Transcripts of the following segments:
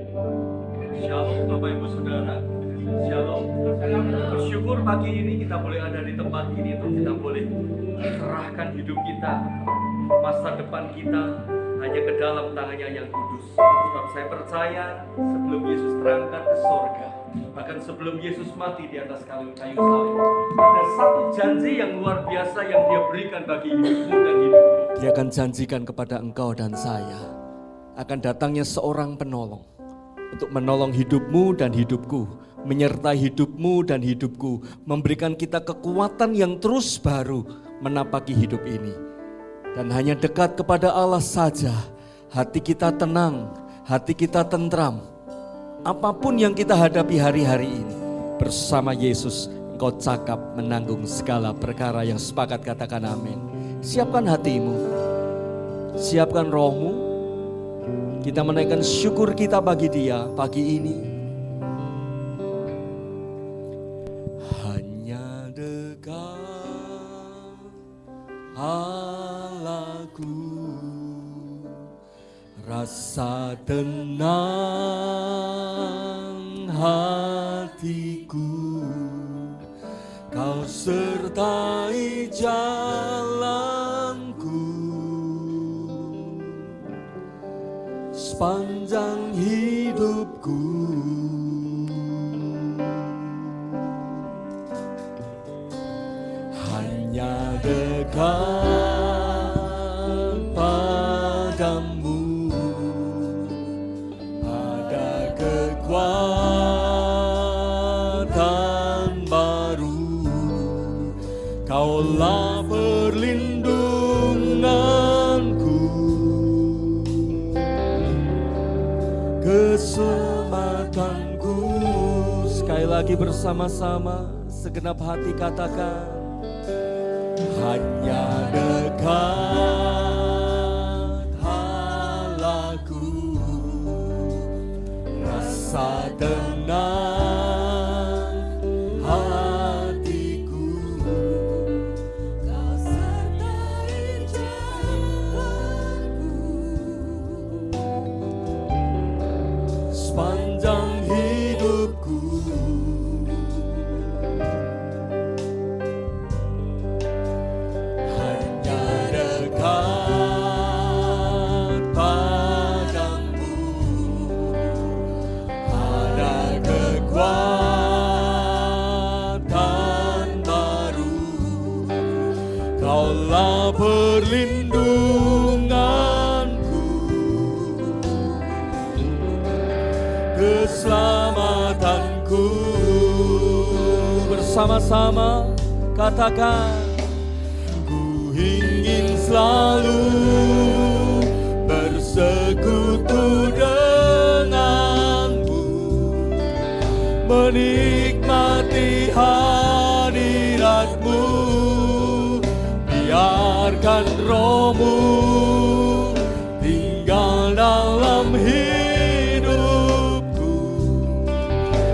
Shalom Bapak Ibu Saudara. Shalom. Bersyukur pagi ini kita boleh ada di tempat ini untuk kita boleh serahkan hidup kita, masa depan kita hanya ke dalam tangannya yang kudus. Sebab saya percaya sebelum Yesus terangkat ke sorga, bahkan sebelum Yesus mati di atas kayu salib, ada satu janji yang luar biasa yang Dia berikan bagi hidupmu dan hidupku. Dia akan janjikan kepada engkau dan saya, akan datangnya seorang penolong untuk menolong hidupmu dan hidupku, menyertai hidupmu dan hidupku, memberikan kita kekuatan yang terus baru menapaki hidup ini. Dan hanya dekat kepada Allah saja, hati kita tenang, hati kita tentram. Apapun yang kita hadapi hari-hari ini, bersama Yesus engkau cakap menanggung segala perkara. Yang sepakat katakan amin. Siapkan hatimu, siapkan rohmu. Kita menaikkan syukur kita bagi Dia pagi ini. Hanya dekat Allahku, rasa tenang hatiku, Kau sertai jalanku sepanjang hidupku. Hanya dekat padamu ada kekuatan baru. Kaulah perlindunganku, keselamatanku. Sekali lagi bersama-sama segenap hati katakan, hanya dekat Allahku, rasa tenang hatiku, Kau sertai jalanku sepanjang hidupku. Hanya dekat padamu ada kekuatan baru. Kaulah perlindunganku, keselamatanku. Bersama-sama katakan, ku ingin selalu bersekutu denganmu, menikmati hadiratmu. Biarkan rohmu tinggal dalam hidupku,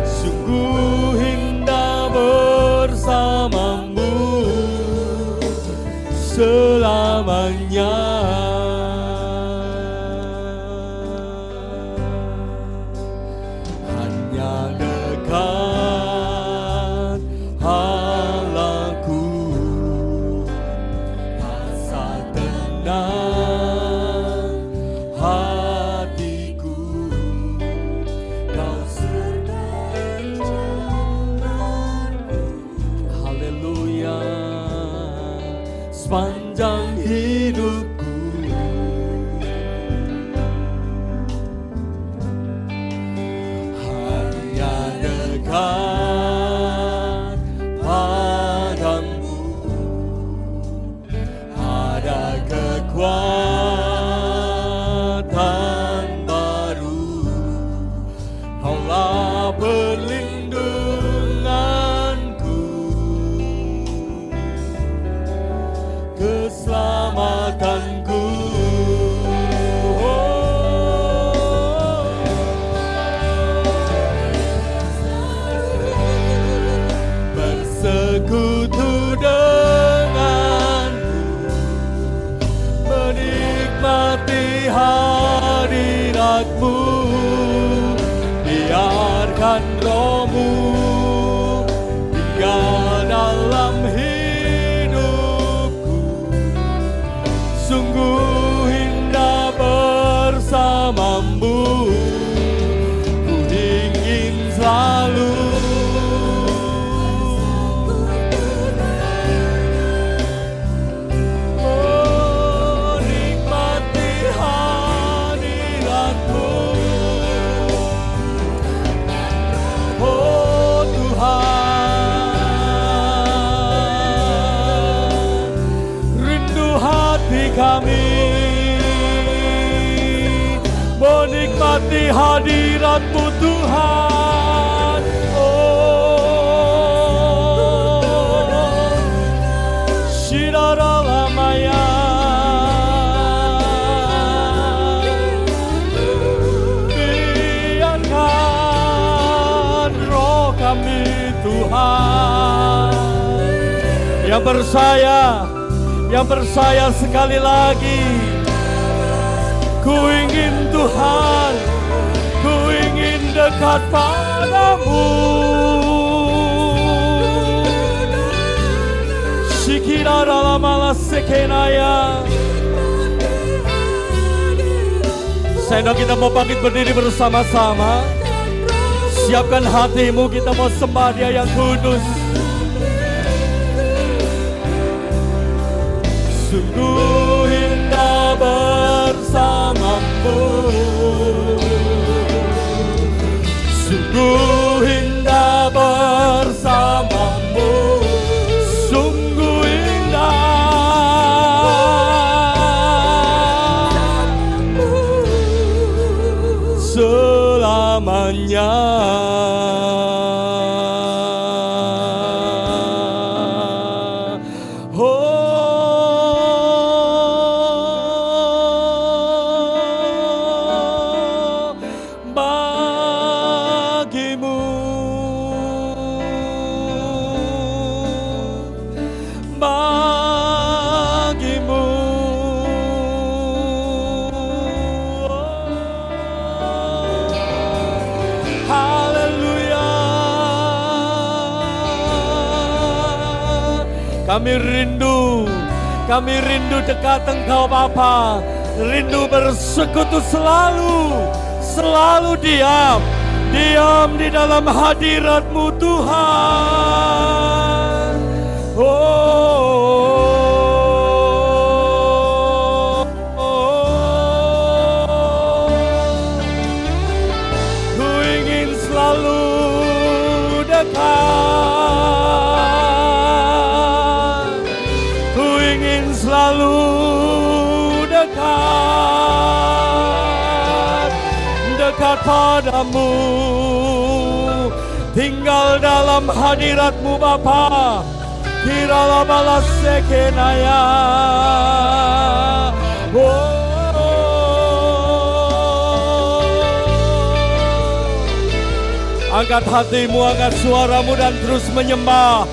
sungguh indah bersamamu selamanya. Hanya dekat Allahku, rasa tenang hatiku, Kau sertai jalanku. Haleluya, sepanjang hidupku. Hanya dekat padamu ada kekuatan baru. Kaulah perlindunganku, keselamatanku. Bersekutu denganmu, menikmati hadiratmu. dan Roh-Mu tinggal dalam hidupku. Sungguh indah bersamamu, ku ingin selalu menikmati hadirat-Mu. Oh Tuhan, rindu hati kami menikmati hadirat-Mu Tuhan. Oh, Shiraralamaya, biarkan roh kami Tuhan yang bersaya sekali lagi. Ku ingin Tuhan, ku ingin dekat padamu. Shikira dalam alas sekenaya. Saya kita mau bangkit berdiri bersama-sama. Siapkan hatimu, kita mau sembah Dia yang kudus. Sungguh indah bersamamu, sungguh indah bersamamu, sungguh indah selamanya. Kami rindu dekat Engkau Bapa, rindu bersekutu selalu diam di dalam hadirat-Mu Tuhan. Ku ingin selalu dekat, ku ingin selalu dekat padamu, tinggal dalam hadirat-Mu Bapa. Kiralah balas sekenaya. Angkat hatimu, angkat suaramu dan terus menyembah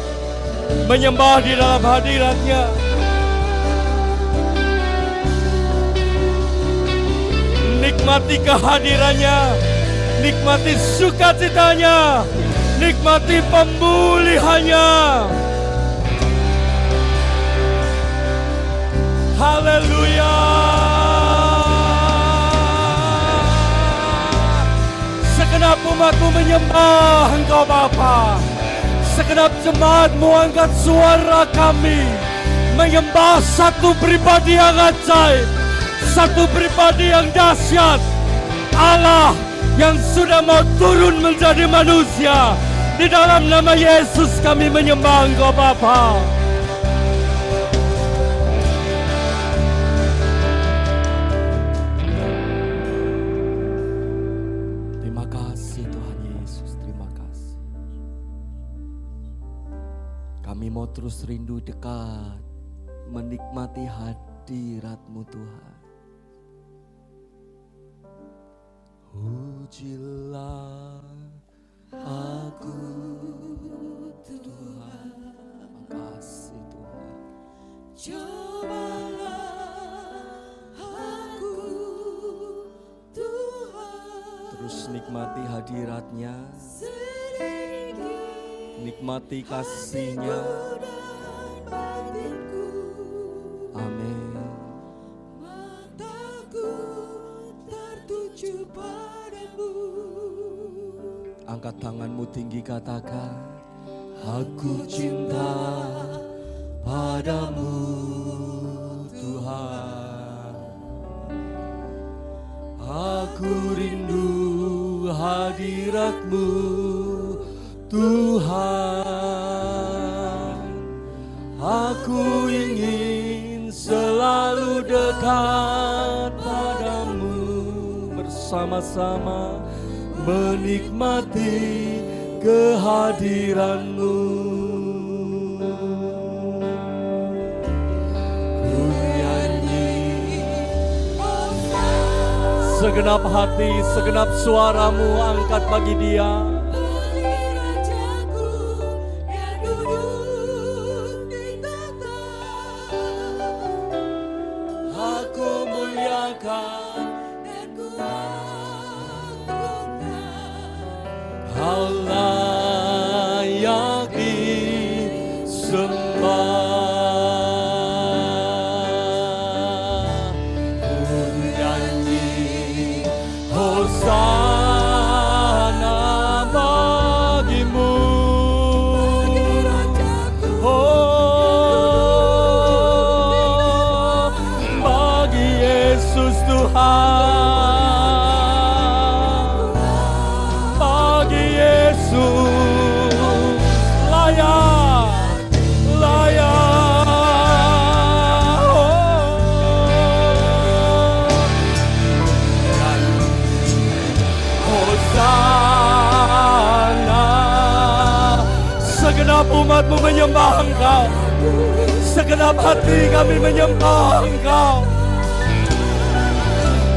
di dalam hadirat-Nya. Nikmati kehadirannya, nikmati sukacitanya, nikmati pemulihannya. Haleluya. Segenap umat-Mu menyembah Engkau Bapa. Segenap jemaat-Mu angkat suara kami menyembah satu pribadi yang ajaib, satu pribadi yang dahsyat, Allah yang sudah mau turun menjadi manusia. Di dalam nama Yesus kami menyembah Engkau Bapa. Terima kasih Tuhan Yesus, terima kasih. Kami mau terus rindu dekat, menikmati hadirat-Mu Tuhan. Pujilah aku Tuhan. Terima kasih Tuhan. Cobalah aku Tuhan. Terus nikmati hadirat-Nya. nikmati kasih-Nya. Amin. Mataku tertuju padamu. Angkat tanganmu tinggi, katakan, aku cinta padamu Tuhan. Aku rindu hadirat-Mu Tuhan. Aku ingin selalu dekat padamu, bersama-sama menikmati kehadiran-Mu. Ku nyanyi segenap hati, segenap suaramu angkat bagi Dia. Aku muliakan Kau layak disembah. Ku nyanyi Hosana bagimu, oh, bagi Yesus Tuhan. Layak, layak, Hosana. Segenap umat-Mu menyembah Engkau, segenap hati kami menyembah Engkau.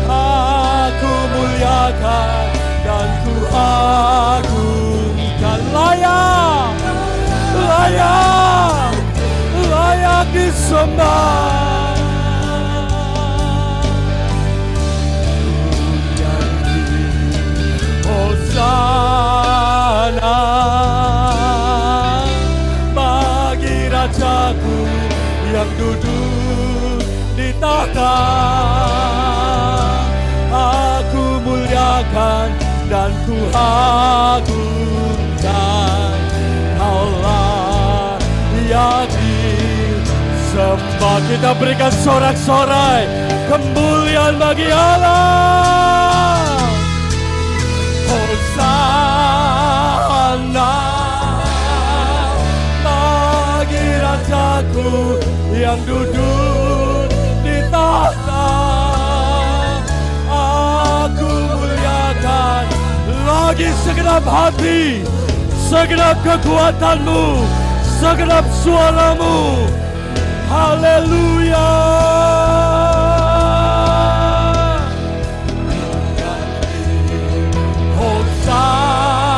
Aku muliakan dan ku agungkan. Layak, layak, layak disembah. Hosana bagi Rajaku yang duduk di tahta. Aku muliakan dan ku agungkan. Kaulah yang disembah. Kita berikan sorak-sorai kemuliaan bagi Allah. Hosana bagi Rajaku yang duduk di tahta. Aku muliakan lagi segenap hati, segenap kekuatan-Mu, segenap suara-Mu. Haleluya. Hosana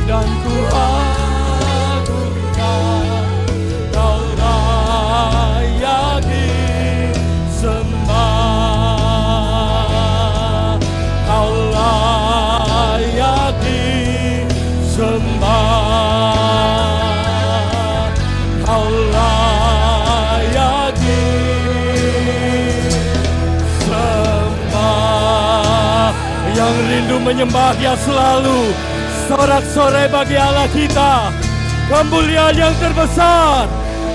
dan ku agungkan. Kau layak disembah. Kau layak disembah. Kau layak disembah. Yang rindu menyembah Dia selalu sorak-sorai bagi Allah kita. Kemuliaan yang terbesar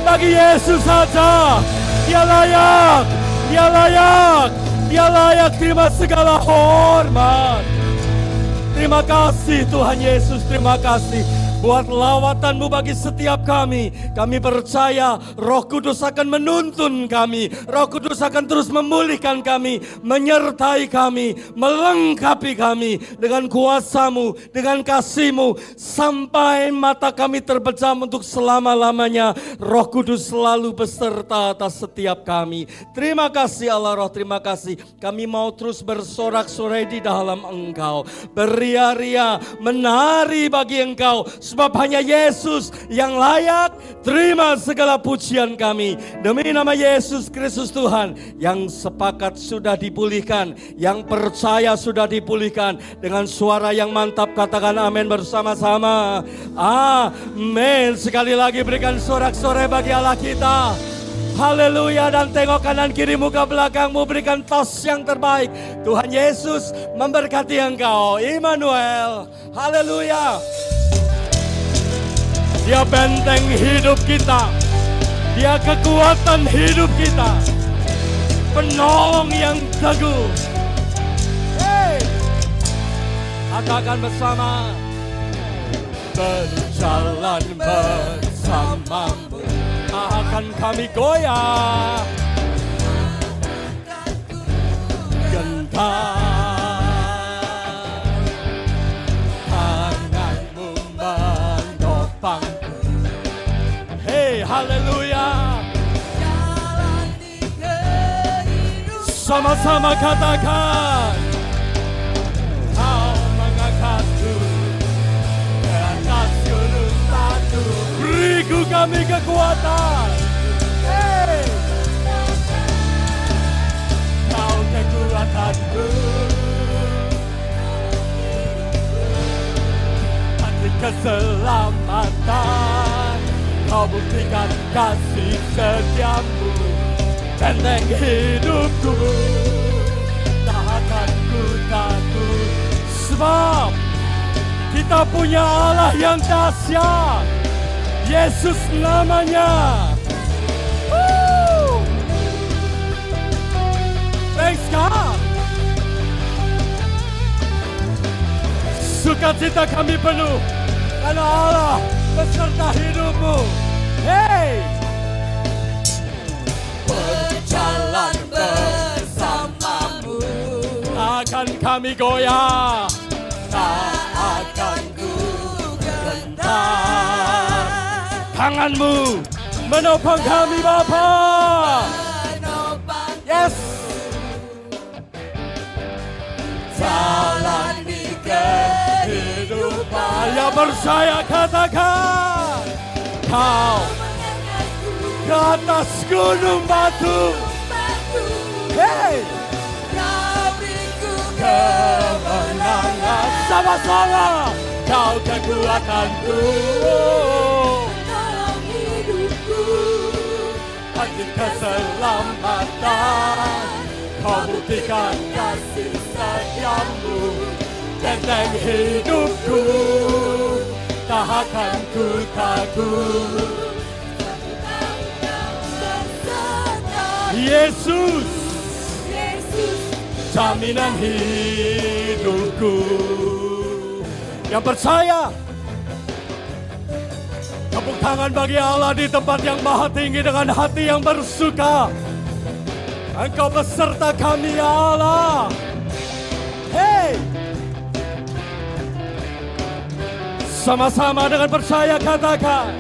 bagi Yesus saja. Dia layak, Dia layak, Dia layak terima segala hormat. Terima kasih Tuhan Yesus, terima kasih buat lawatan-Mu bagi setiap kami. Kami percaya Roh Kudus akan menuntun kami. Roh Kudus akan terus memulihkan kami, menyertai kami, melengkapi kami dengan kuasa-Mu, dengan kasih-Mu, sampai mata kami terpejam untuk selama-lamanya. Roh Kudus selalu beserta atas setiap kami. Terima kasih Allah Roh, terima kasih. Kami mau terus bersorak-sorai di dalam Engkau, beria-ria, menari bagi Engkau. Sebab hanya Yesus yang layak terima segala pujian kami. Demi nama Yesus Kristus Tuhan, yang sepakat sudah dipulihkan, yang percaya sudah dipulihkan. Dengan suara yang mantap katakan amin bersama-sama. Amin. Sekali lagi berikan sorak-sorai bagi Allah kita. Haleluya. Dan tengok kanan kiri muka belakangmu, berikan tos yang terbaik. Tuhan Yesus memberkati engkau. Immanuel. Haleluya. Dia benteng hidup kita. Dia kekuatan hidup kita. Penolong yang teguh. Hey, katakan bersama. Berjalan bersamamu akan kami goyah, gentar tanganmu menopangku. Hey, haleluya. Sama-sama katakan. Kau mengangkatku ke atas gunung batu, beriku kami kekuatan. Hey, kau kekuatanku, hati keselamatan. Kau buktikan kasih setiamu, benteng hidupku, tak akan ku takut. Sebab kita punya Allah yang dahsyat, Yesus namanya. Thanks God. Sukacita kami penuh karena Allah beserta hidupmu. Hey, Berjalan bersamamu, akan kami goyah, tak akan ku gentar. tanganmu menopang kami Bapa. Menopang Yes. jalan di kehidupan. Yang percaya katakan. Kau Mengangkatku ke atas gunung batu. batu, Hey, kau beriku kemenangan sama-sama. Kau kekuatanku, dalam hidupku. hati keselamatan. Kau buktikan kasih setiamu, benteng hidupku, tak akan ku takut. Yesus, Yesus, jaminan hidupku. Yang percaya, tepuk tangan bagi Allah di tempat yang maha tinggi dengan hati yang bersuka. Engkau beserta kami ya Allah. Hey, sama-sama dengan percaya katakan.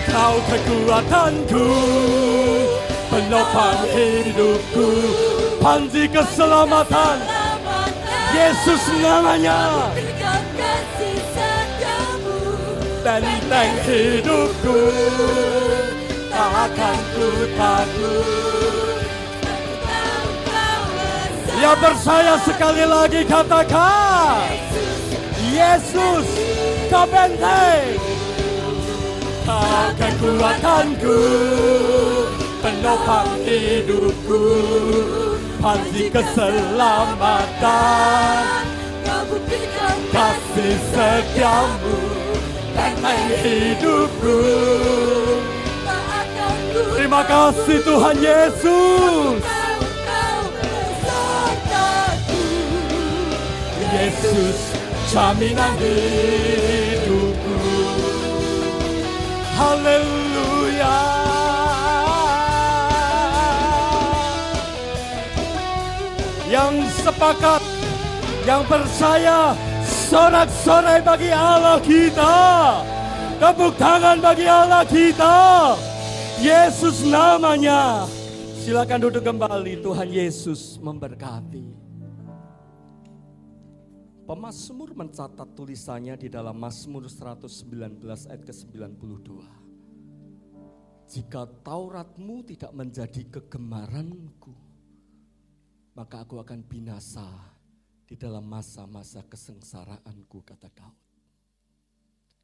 Kau kekuatanku, penopang hidupku, panji keselamatan. Yesus namanya, berikan kasih setiamu, benteng hidupku, tak akan ku takut. Yang percaya sekali lagi katakan. Yesus, kau benteng. Kau kekuatanku, penopang hidupku, panji keselamatan. Kau buktikan Kasih setiamu, benteng hidupku. tak akan ku. Terima kasih Tuhan Yesus. Kau besertaku. Yesus, jaminan hidupku. Haleluya. Yang sepakat, yang percaya, sorak-sorai bagi Allah kita. Tepuk tangan bagi Allah kita. Yesus namanya. Silakan duduk kembali. Tuhan Yesus memberkati. Pemazmur mencatat tulisannya di dalam Mazmur 119 ayat ke-92. Jika Tauratmu tidak menjadi kegemaranku, maka aku akan binasa di dalam masa-masa kesengsaraanku, kata Daud.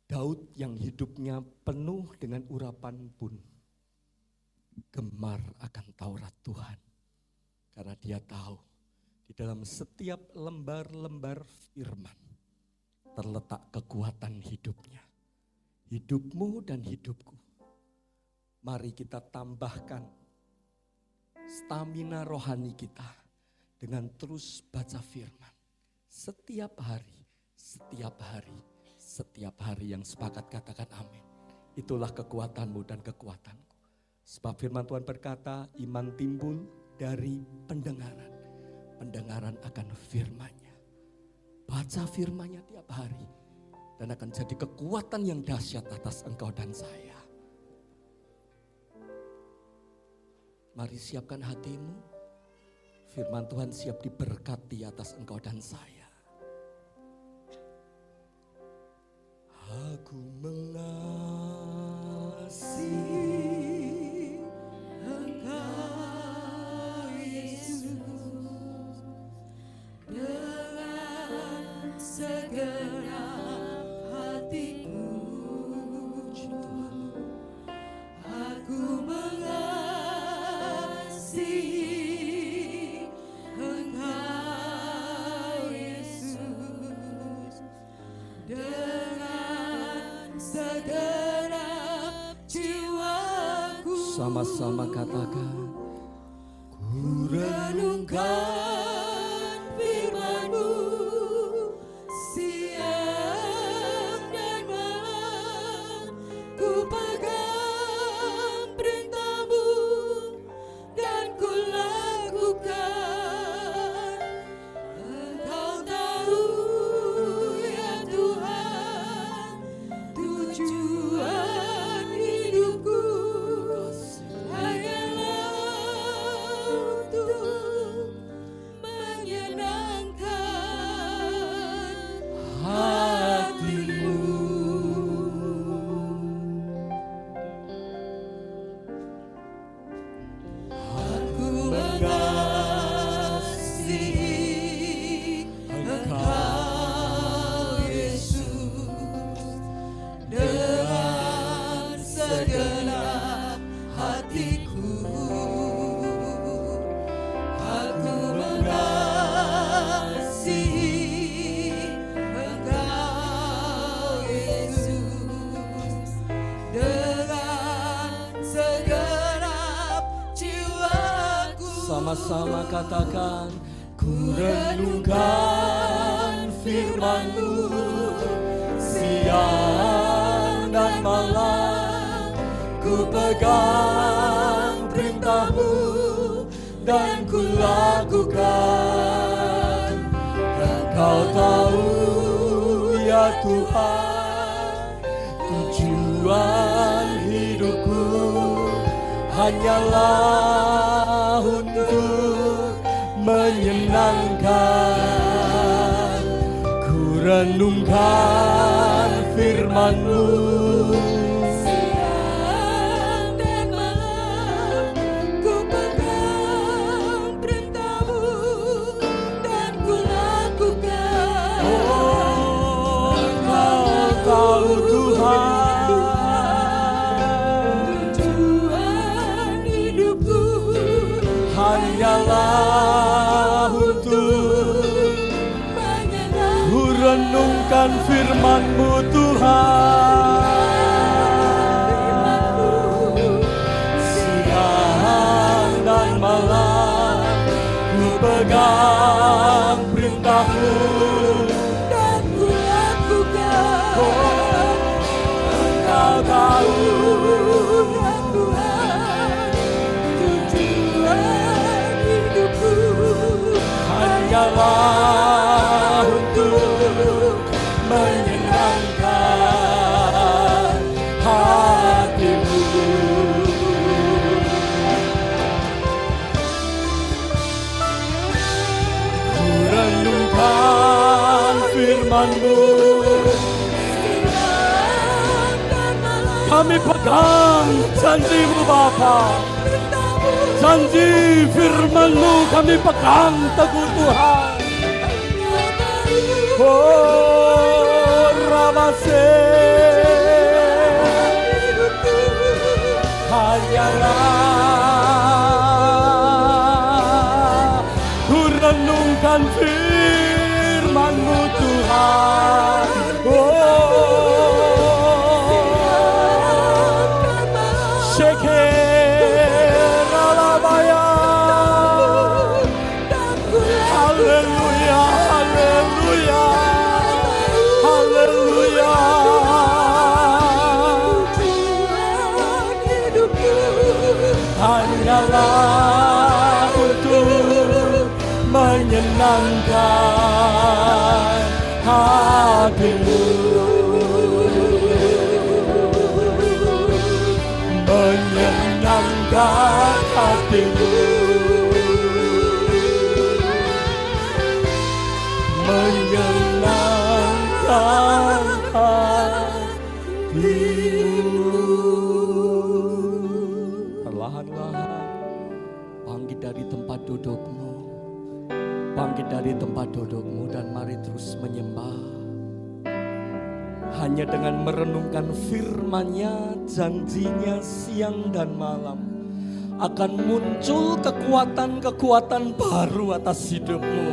Daud yang hidupnya penuh dengan urapan pun gemar akan Taurat Tuhan. Karena dia tahu di dalam setiap lembar-lembar firman terletak kekuatan hidupnya. Hidupmu dan hidupku. Mari kita tambahkan stamina rohani kita dengan terus baca firman. Setiap hari, setiap hari, setiap hari. Yang sepakat katakan amin. Itulah kekuatanmu dan kekuatanku. Sebab firman Tuhan berkata, iman timbul dari pendengaran. Pendengaran akan firman-Nya. Baca firman-Nya tiap hari. Dan akan jadi kekuatan yang dahsyat atas engkau dan saya. Mari siapkan hatimu. Firman Tuhan siap diberkati atas engkau dan saya. Aku mengasihi Engkau Yesus dengan segenap hatiku. Aku mengasihi Engkau Yesus dengan segenap jiwaku. Sama-sama katakan, ku renungkan firman-Mu siang dan malam, ku pegang perintah-Mu dan ku lakukan. Engkau tahu ya Tuhan, tujuan hidupku hanyalah untuk menyenangkan hatimu. Aku mengasihi Engkau Yesus dengan segenap hatiku. Aku mengasihi Engkau Yesus dengan segenap jiwaku. Sama-sama katakan, ku renungkan firman-Mu siang dan malam, ku pegang perintah-Mu dan ku lakukan. Engkau tahu ya Tuhan, tujuan hidupku hanyalah untuk menyenangkan. Ku renungkan firman-Mu Siang dan malam, ku pegang perintah-Mu dan ku lakukan. Oh, Engkau tahu Tuhan, Tujuan hidupku hanyalah untuk menyenangkan. ku renungkan firman-Mu Tuhan. Siang dan malam, ku pegang perintah-Mu Dan ku lakukan. Engkau tahu Ya Tuhan, tujuan hidupku hanyalah untuk menyenangkan hatimu. Ku renungkan firman-Mu. siang dan malam Kami pegang janji-Mu Bapa. Janji firman-Mu kami pegang teguh Tuhan. Oh Ramase, hanyalah ku renungkan firman-Mu Tuhan. Shekeralabaya. Haleluya, haleluya, haleluya. Hanyalah untuk menyenangkan hati-Mu, menyenangkan hati-Mu, menyenangkan hati-Mu. Perlahan-lahan bangkit dari tempat duduk-Mu, bangkit dari tempat duduk-Mu dan mari terus menyembah. Hanya dengan merenungkan firman-Nya, janjinya siang dan malam akan muncul kekuatan-kekuatan baru atas hidupmu.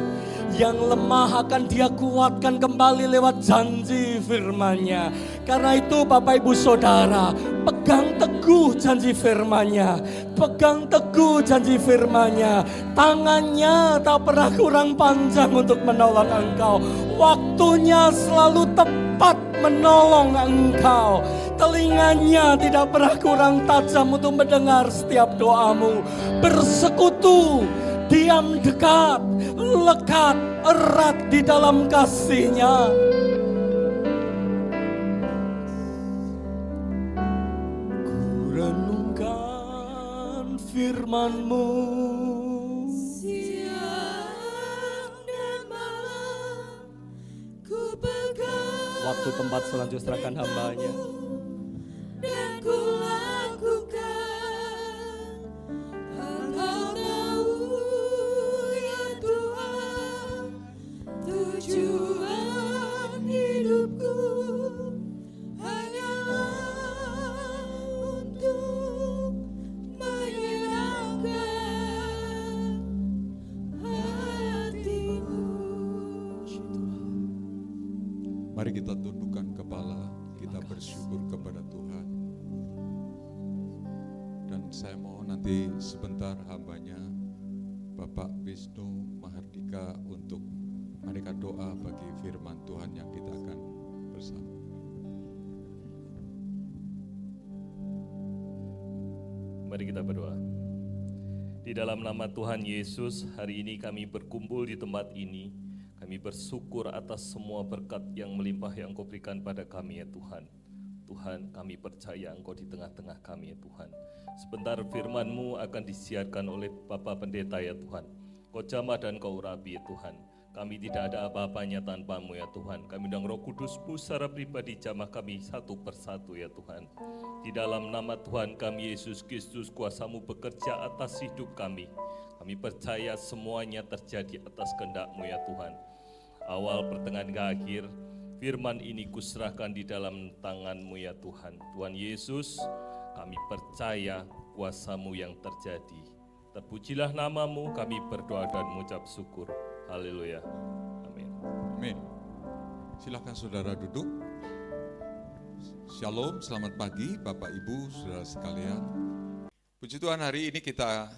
Yang lemah akan Dia kuatkan kembali lewat janji firman-Nya. Karena itu Bapak Ibu Saudara, pegang teguh janji firman-Nya, pegang teguh janji firman-Nya. Tangannya tak pernah kurang panjang untuk menolong engkau. Waktunya selalu tepat menolong engkau. Telinganya tidak pernah kurang tajam untuk mendengar setiap doamu. Bersekutu, diam dekat, lekat, erat di dalam kasih-Nya. Ku renungkan firman-Mu. Siang dan malam ku pegang Waktu tempat selanjutnya serahkan hamba-Nya. dan ku lakukan. Engkau tahu ya Tuhan, tujuan hidupku hanyalah untuk menyenangkan hati-Mu. Mari kita tundukkan kepala, kita bersyukur kepada Tuhan. Dan saya mau nanti sebentar hambanya Bapak Wisnu Mahardika untuk mereka doa bagi firman Tuhan yang kita akan bersama. Mari kita berdoa. Di dalam nama Tuhan Yesus, hari ini kami berkumpul di tempat ini. Kami bersyukur atas semua berkat yang melimpah yang Engkau berikan pada kami ya Tuhan. Tuhan, kami percaya Engkau di tengah-tengah kami ya Tuhan. Sebentar firman-Mu akan disiarkan oleh Bapak Pendeta ya Tuhan. Kau jamah dan Kau urapi ya Tuhan. Kami tidak ada apa-apanya tanpa-Mu ya Tuhan. Kami undang Roh Kudus-Mu secara pribadi jamah kami satu persatu ya Tuhan. Di dalam nama Tuhan kami Yesus Kristus, kuasa-Mu bekerja atas hidup kami. Kami percaya semuanya terjadi atas kehendak-Mu ya Tuhan. Awal, pertengahan, hingga akhir, firman ini kuserahkan di dalam tangan-Mu ya Tuhan. Tuhan Yesus, kami percaya kuasa-Mu yang terjadi. Terpujilah nama-Mu, kami berdoa dan mengucap syukur. Haleluya. Amin. Amin. Silakan saudara duduk. Shalom, selamat pagi Bapak Ibu, saudara sekalian. Puji Tuhan, hari ini kita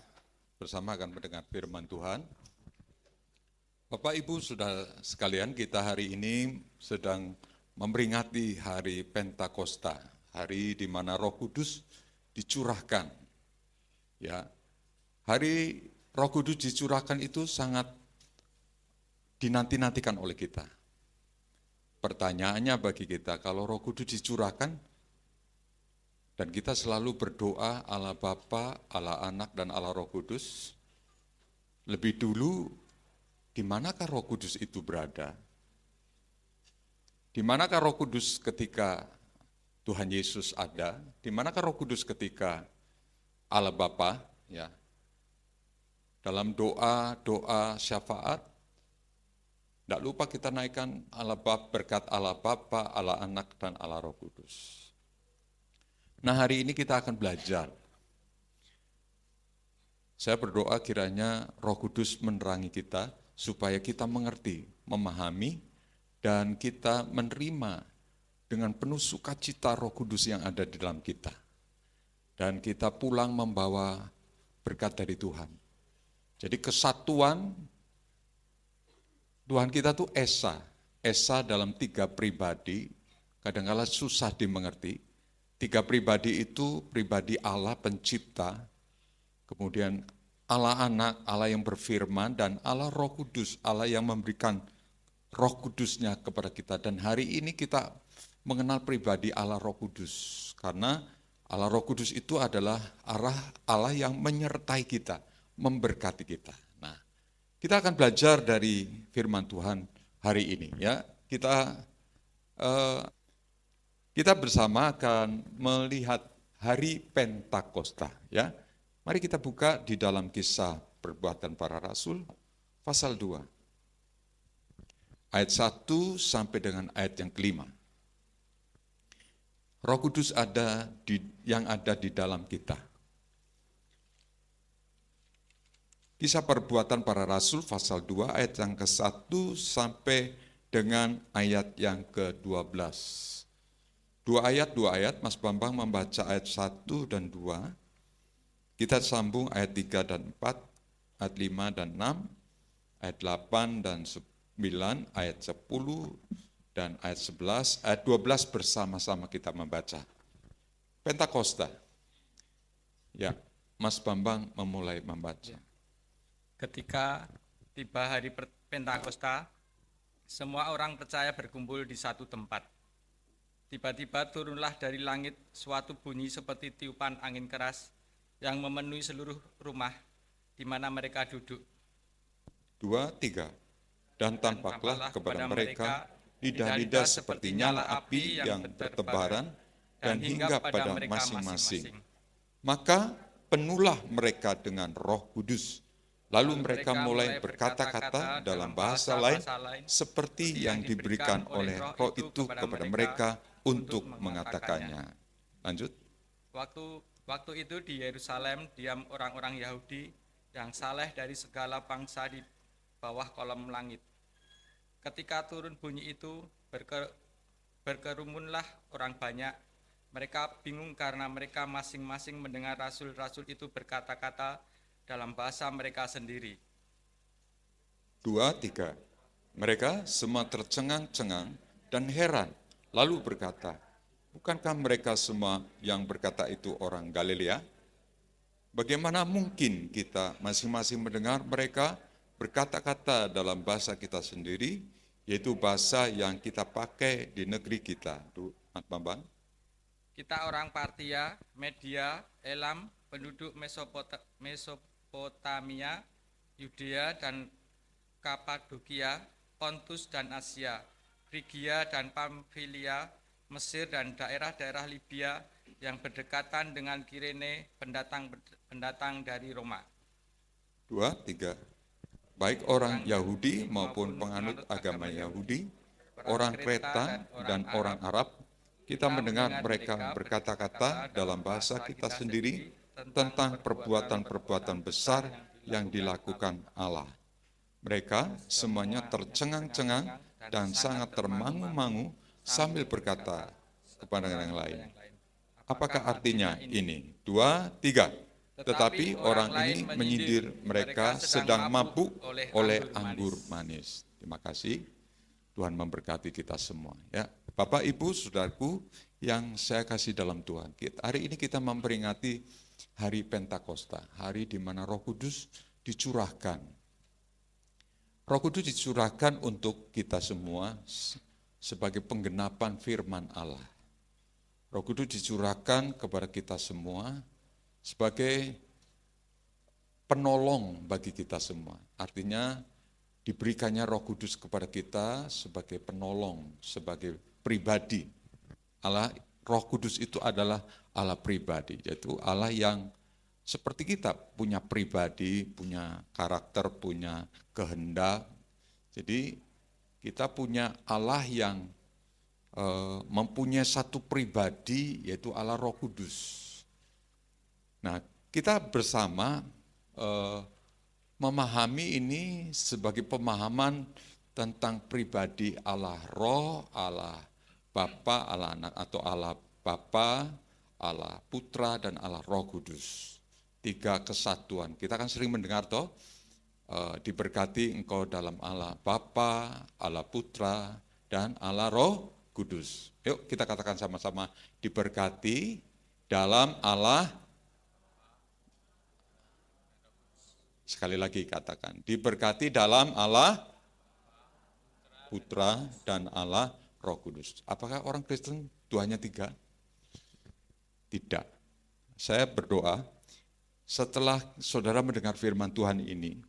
bersama akan mendengar firman Tuhan. Bapak Ibu saudara sekalian, kita hari ini sedang memperingati hari Pentakosta, hari di mana Roh Kudus dicurahkan. Ya, hari Roh Kudus dicurahkan itu sangat dinanti-nantikan oleh kita. Pertanyaannya bagi kita, kalau Roh Kudus dicurahkan dan kita selalu berdoa Allah Bapa, Allah Anak dan Allah Roh Kudus, lebih dulu di manakah Roh Kudus itu berada? Di manakah Roh Kudus ketika Tuhan Yesus ada? Di manakah Roh Kudus ketika Allah Bapa? Ya. Dalam doa syafaat, tidak lupa kita naikkan Allah Bapa, berkat Allah Bapa, Allah Anak, dan Allah Roh Kudus. Nah, hari ini kita akan belajar. Saya berdoa kiranya Roh Kudus menerangi kita supaya kita mengerti, memahami, dan kita menerima dengan penuh sukacita Roh Kudus yang ada di dalam kita. Dan kita pulang membawa berkat dari Tuhan. Jadi kesatuan Tuhan kita tuh Esa. Esa dalam 3 pribadi, kadang-kadang susah dimengerti. 3 pribadi itu pribadi Allah pencipta, kemudian Allah Anak, Allah yang berfirman, dan Allah Roh Kudus, Allah yang memberikan Roh Kudusnya kepada kita. Dan hari ini kita mengenal pribadi Allah Roh Kudus, karena Allah Roh Kudus itu adalah Allah yang menyertai kita, memberkati kita. Nah, kita akan belajar dari firman Tuhan hari ini. Ya, kita bersama akan melihat hari Pentakosta. Ya, mari kita buka di dalam Kisah Perbuatan Para Rasul, pasal 2. Ayat 1 sampai dengan ayat yang kelima. Roh Kudus yang ada di dalam kita. Kisah Perbuatan Para Rasul, pasal 2, ayat yang ke-1 sampai dengan ayat yang ke-12. Dua ayat, Mas Bambang membaca ayat 1 dan 2. Kita sambung ayat 3 dan 4, ayat 5 dan 6, ayat 8 dan 9, ayat 10 dan ayat 11, ayat 12 bersama-sama kita membaca. Pentakosta. Ya, Mas Bambang memulai membaca. Ketika tiba hari Pentakosta, semua orang percaya berkumpul di satu tempat. Tiba-tiba turunlah dari langit suatu bunyi seperti tiupan angin keras yang memenuhi seluruh rumah di mana mereka duduk. 2, 3. Dan tampaklah kepada mereka lidah-lidah seperti nyala api yang bertebaran dan hingga pada masing-masing. Maka penuhlah mereka dengan Roh Kudus. Lalu mereka mulai berkata-kata dalam bahasa lain seperti yang diberikan oleh Roh itu kepada mereka untuk mengatakannya. Lanjut. Waktu itu di Yerusalem diam orang-orang Yahudi yang saleh dari segala bangsa di bawah kolom langit. Ketika turun bunyi itu, berkerumunlah orang banyak. Mereka bingung karena mereka masing-masing mendengar rasul-rasul itu berkata-kata dalam bahasa mereka sendiri. 2, 3. Mereka semua tercengang-cengang dan heran, lalu berkata, bukankah mereka semua yang berkata itu orang Galilea? Bagaimana mungkin kita masing-masing mendengar mereka berkata-kata dalam bahasa kita sendiri, yaitu bahasa yang kita pakai di negeri kita. Tuh, Mas Bambang. Kita orang Partia, Media, Elam, penduduk Mesopotamia, Yudea dan Kapadokia, Pontus dan Asia, Frigia dan Pamfilia, Mesir dan daerah-daerah Libya yang berdekatan dengan Kirene, pendatang dari Roma. 2, 3. Baik orang Yahudi maupun penganut agama Yahudi, orang Kreta dan orang Arab, kita mendengar mereka berkata-kata dalam bahasa kita sendiri tentang perbuatan-perbuatan besar yang dilakukan Allah. Mereka semuanya tercengang-cengang dan sangat termangu-mangu sambil berkata kepada yang lain, apakah artinya ini? 2, 3. Tetapi orang ini menyindir mereka sedang mabuk oleh anggur manis. Terima kasih. Tuhan memberkati kita semua. Ya, Bapak, Ibu, Saudaraku yang saya kasih dalam Tuhan. Hari ini kita memperingati hari Pentakosta, hari di mana Roh Kudus dicurahkan. Roh Kudus dicurahkan untuk kita semua sebagai penggenapan firman Allah. Roh Kudus dicurahkan kepada kita semua sebagai penolong bagi kita semua. Artinya diberikannya Roh Kudus kepada kita sebagai penolong, sebagai pribadi. Allah, Roh Kudus itu adalah Allah pribadi, yaitu Allah yang seperti kita, punya pribadi, punya karakter, punya kehendak. Jadi kita punya Allah yang mempunyai satu pribadi, yaitu Allah Roh Kudus. Nah, kita bersama memahami ini sebagai pemahaman tentang pribadi Allah Roh, Allah Bapa, Allah Anak, atau Allah Bapa, Allah Putra, dan Allah Roh Kudus. 3 kesatuan. Kita kan sering mendengar toh, diberkati engkau dalam Allah Bapa, Allah Putra, dan Allah Roh Kudus. Yuk kita katakan sama-sama, diberkati dalam Allah. Sekali lagi katakan, diberkati dalam Allah Putra dan Allah Roh Kudus. Apakah orang Kristen Tuhannya 3? Tidak. Saya berdoa, setelah saudara mendengar firman Tuhan ini,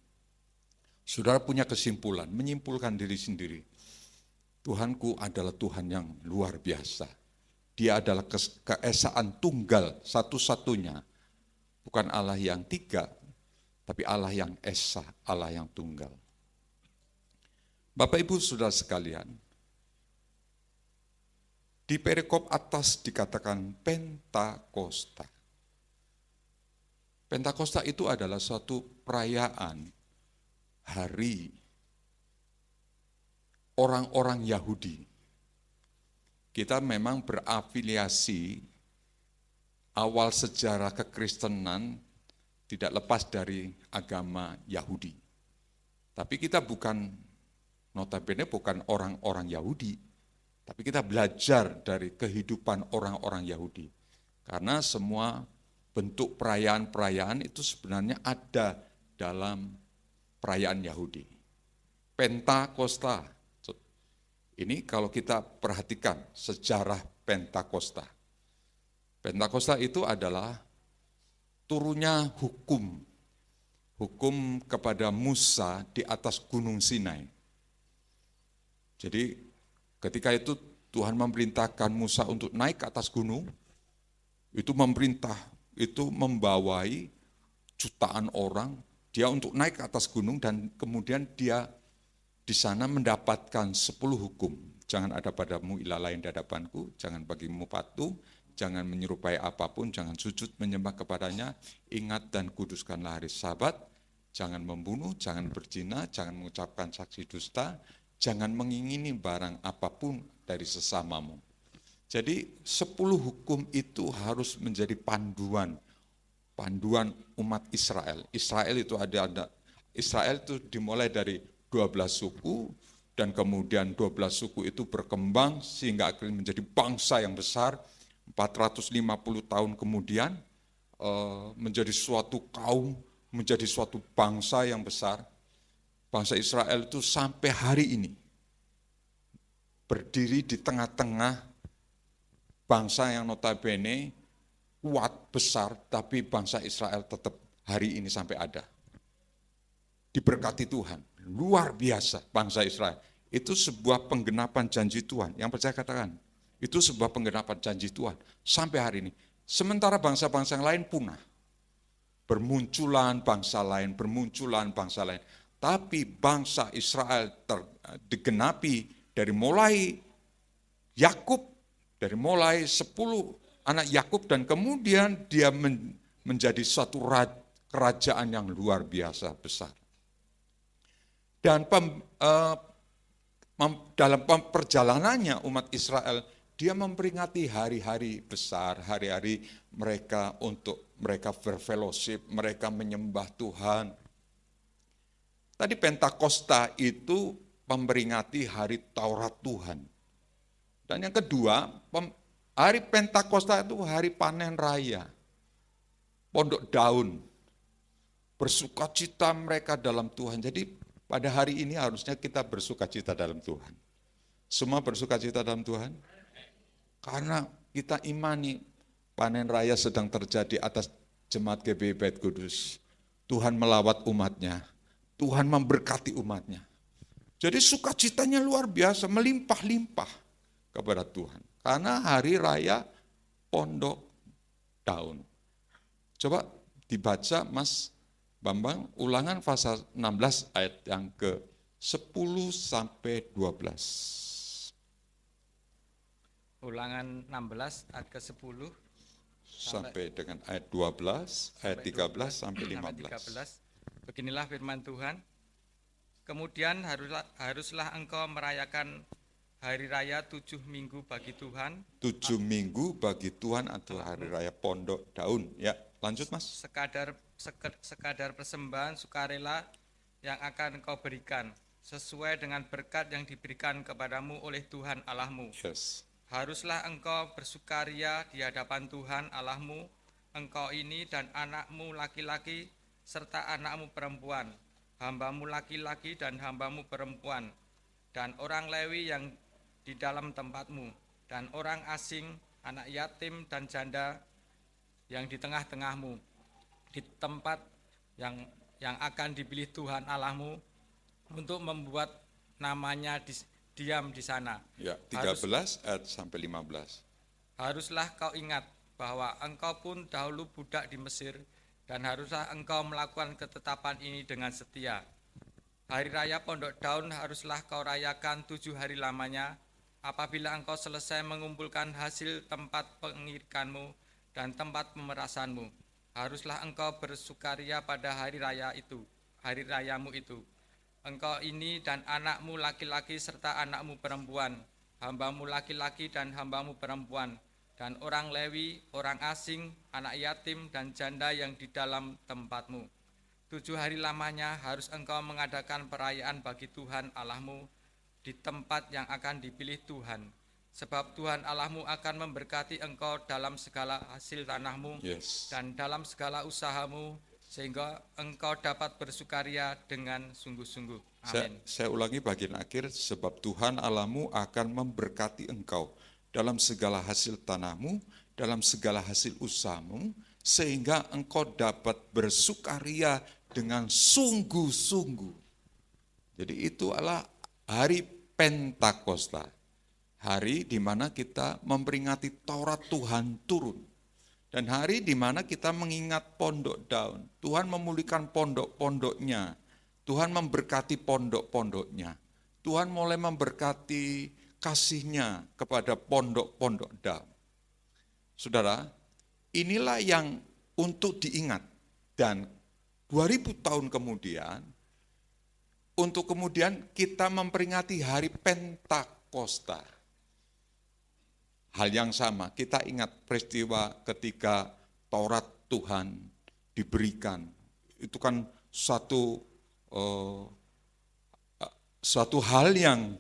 saudara punya kesimpulan, menyimpulkan diri sendiri. Tuhanku adalah Tuhan yang luar biasa. Dia adalah keesaan tunggal satu-satunya. Bukan Allah yang 3, tapi Allah yang esa, Allah yang tunggal. Bapak Ibu Saudara sekalian, di perikop atas dikatakan Pentakosta. Pentakosta itu adalah suatu perayaan hari orang-orang Yahudi. Kita memang berafiliasi, awal sejarah kekristenan tidak lepas dari agama Yahudi. Tapi kita notabene bukan orang-orang Yahudi, tapi kita belajar dari kehidupan orang-orang Yahudi. Karena semua bentuk perayaan-perayaan itu sebenarnya ada dalam perayaan Yahudi. Pentakosta, ini kalau kita perhatikan sejarah Pentakosta. Pentakosta itu adalah turunnya hukum kepada Musa di atas Gunung Sinai. Jadi ketika itu Tuhan memerintahkan Musa untuk naik ke atas gunung, itu membawai jutaan orang, dia untuk naik ke atas gunung dan kemudian dia di sana mendapatkan 10 hukum. Jangan ada padamu ilah lain di hadapanku, jangan bagimu patung, jangan menyerupai apapun, jangan sujud menyembah kepadanya, ingat dan kuduskanlah hari Sabat, jangan membunuh, jangan berzina, jangan mengucapkan saksi dusta, jangan mengingini barang apapun dari sesamamu. Jadi 10 hukum itu harus menjadi panduan umat Israel. Israel itu dimulai dari 12 suku, dan kemudian 12 suku itu berkembang sehingga akhirnya menjadi bangsa yang besar. 450 tahun kemudian menjadi suatu kaum, menjadi suatu bangsa yang besar. Bangsa Israel itu sampai hari ini berdiri di tengah-tengah bangsa yang notabene kuat, besar, tapi bangsa Israel tetap hari ini sampai ada. Diberkati Tuhan, luar biasa bangsa Israel. Itu sebuah penggenapan janji Tuhan. Yang percaya katakan, itu sebuah penggenapan janji Tuhan sampai hari ini. Sementara bangsa-bangsa yang lain punah. Bermunculan bangsa lain. Tapi bangsa Israel digenapi dari mulai Yakub, dari mulai 10 anak Yakub, dan kemudian dia menjadi suatu kerajaan yang luar biasa besar. Dan dalam perjalanannya umat Israel, dia memperingati hari-hari besar, hari-hari mereka untuk mereka berfellowship, mereka menyembah Tuhan. Tadi Pentakosta itu memperingati hari Taurat Tuhan. Dan yang kedua, hari Pentakosta itu hari panen raya. Pondok daun. Bersukacita mereka dalam Tuhan. Jadi pada hari ini harusnya kita bersukacita dalam Tuhan. Semua bersukacita dalam Tuhan. Karena kita imani panen raya sedang terjadi atas jemaat GBI Bait Kudus. Tuhan melawat umatnya. Tuhan memberkati umatnya. Jadi sukacitanya luar biasa, melimpah-limpah kepada Tuhan. Karena hari raya Pondok Daun. Coba dibaca Mas Bambang, Ulangan pasal 16 ayat yang ke-10 sampai 12. Ulangan 16 ayat ke-10 Sampai dengan ayat 12, ayat 13 sampai 15. 13. Beginilah firman Tuhan. Kemudian haruslah engkau merayakan hari raya 7 minggu bagi Tuhan. 7 minggu bagi Tuhan atau hari raya Pondok Daun. Ya, lanjut Mas. Sekadar persembahan sukarela yang akan engkau berikan sesuai dengan berkat yang diberikan kepadamu oleh Tuhan Allahmu. Yes. Haruslah engkau bersukaria di hadapan Tuhan Allahmu, engkau ini dan anakmu laki-laki serta anakmu perempuan, hambamu laki-laki dan hambamu perempuan, dan orang Lewi yang di dalam tempatmu, dan orang asing, anak yatim dan janda yang di tengah-tengahmu, di tempat yang akan dipilih Tuhan Allahmu untuk membuat namanya diam di sana. Ya, 13 ayat sampai 15. Haruslah kau ingat bahwa engkau pun dahulu budak di Mesir, dan haruslah engkau melakukan ketetapan ini dengan setia. Hari raya Pondok Daun haruslah kau rayakan 7 hari lamanya. Apabila engkau selesai mengumpulkan hasil tempat pengirikanmu dan tempat pemerasanmu, haruslah engkau bersukaria pada hari rayamu itu. Engkau ini dan anakmu laki-laki serta anakmu perempuan, hambamu laki-laki dan hambamu perempuan, dan orang Lewi, orang asing, anak yatim dan janda yang di dalam tempatmu. 7 hari lamanya harus engkau mengadakan perayaan bagi Tuhan Allahmu di tempat yang akan dipilih Tuhan. Sebab Tuhan Allahmu akan memberkati engkau dalam segala hasil tanahmu dan dalam segala usahamu, sehingga engkau dapat bersukaria dengan sungguh-sungguh. Amin. Saya ulangi bagian akhir, sebab Tuhan Allahmu akan memberkati engkau dalam segala hasil tanahmu, dalam segala hasil usahamu, sehingga engkau dapat bersukaria dengan sungguh-sungguh. Jadi itu adalah hari Pentakosta, hari di mana kita memperingati Taurat Tuhan turun. Dan hari di mana kita mengingat Pondok Daun. Tuhan memulihkan pondok-pondoknya. Tuhan memberkati pondok-pondoknya. Tuhan mulai memberkati kasih-Nya kepada pondok-pondok Daun. Saudara, inilah yang untuk diingat. Dan 2000 tahun kemudian, untuk kemudian kita memperingati hari Pentakosta. Hal yang sama, kita ingat peristiwa ketika Taurat Tuhan diberikan. Itu kan suatu hal yang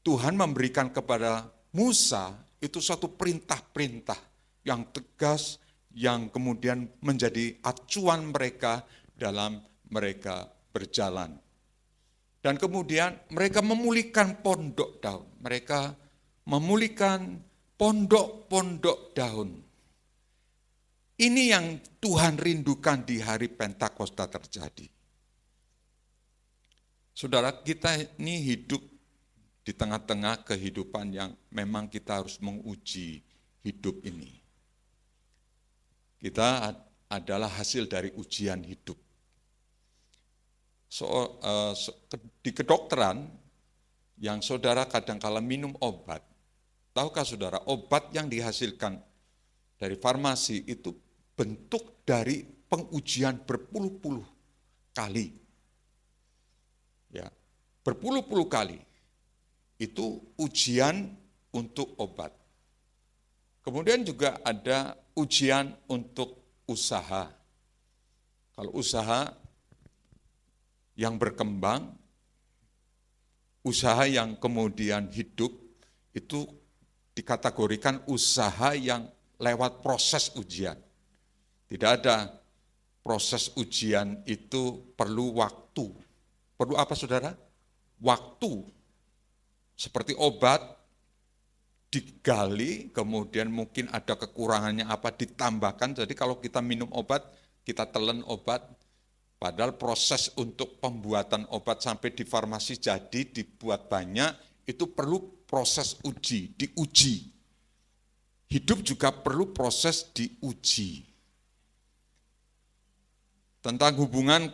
Tuhan memberikan kepada Musa, itu suatu perintah-perintah yang tegas, yang kemudian menjadi acuan mereka dalam mereka berjalan. Dan kemudian mereka memulihkan Pondok Daun, mereka memulihkan pondok-pondok daun. Ini yang Tuhan rindukan di hari Pentakosta terjadi. Saudara, kita ini hidup di tengah-tengah kehidupan yang memang kita harus menguji hidup ini. Kita adalah hasil dari ujian hidup. Di kedokteran, yang saudara kadangkala minum obat, tahukah saudara, obat yang dihasilkan dari farmasi itu bentuk dari pengujian berpuluh-puluh kali. Ya, berpuluh-puluh kali. Itu ujian untuk obat. Kemudian juga ada ujian untuk usaha. Kalau usaha yang berkembang, usaha yang kemudian hidup, itu dikategorikan usaha yang lewat proses ujian. Tidak ada proses ujian itu perlu waktu. Perlu apa saudara? Waktu. Seperti obat, digali, kemudian mungkin ada kekurangannya apa, ditambahkan. Jadi kalau kita minum obat, kita telan obat, Padahal proses untuk pembuatan obat sampai di farmasi jadi, dibuat banyak, itu perlu proses diuji. Hidup juga perlu proses diuji. Tentang hubungan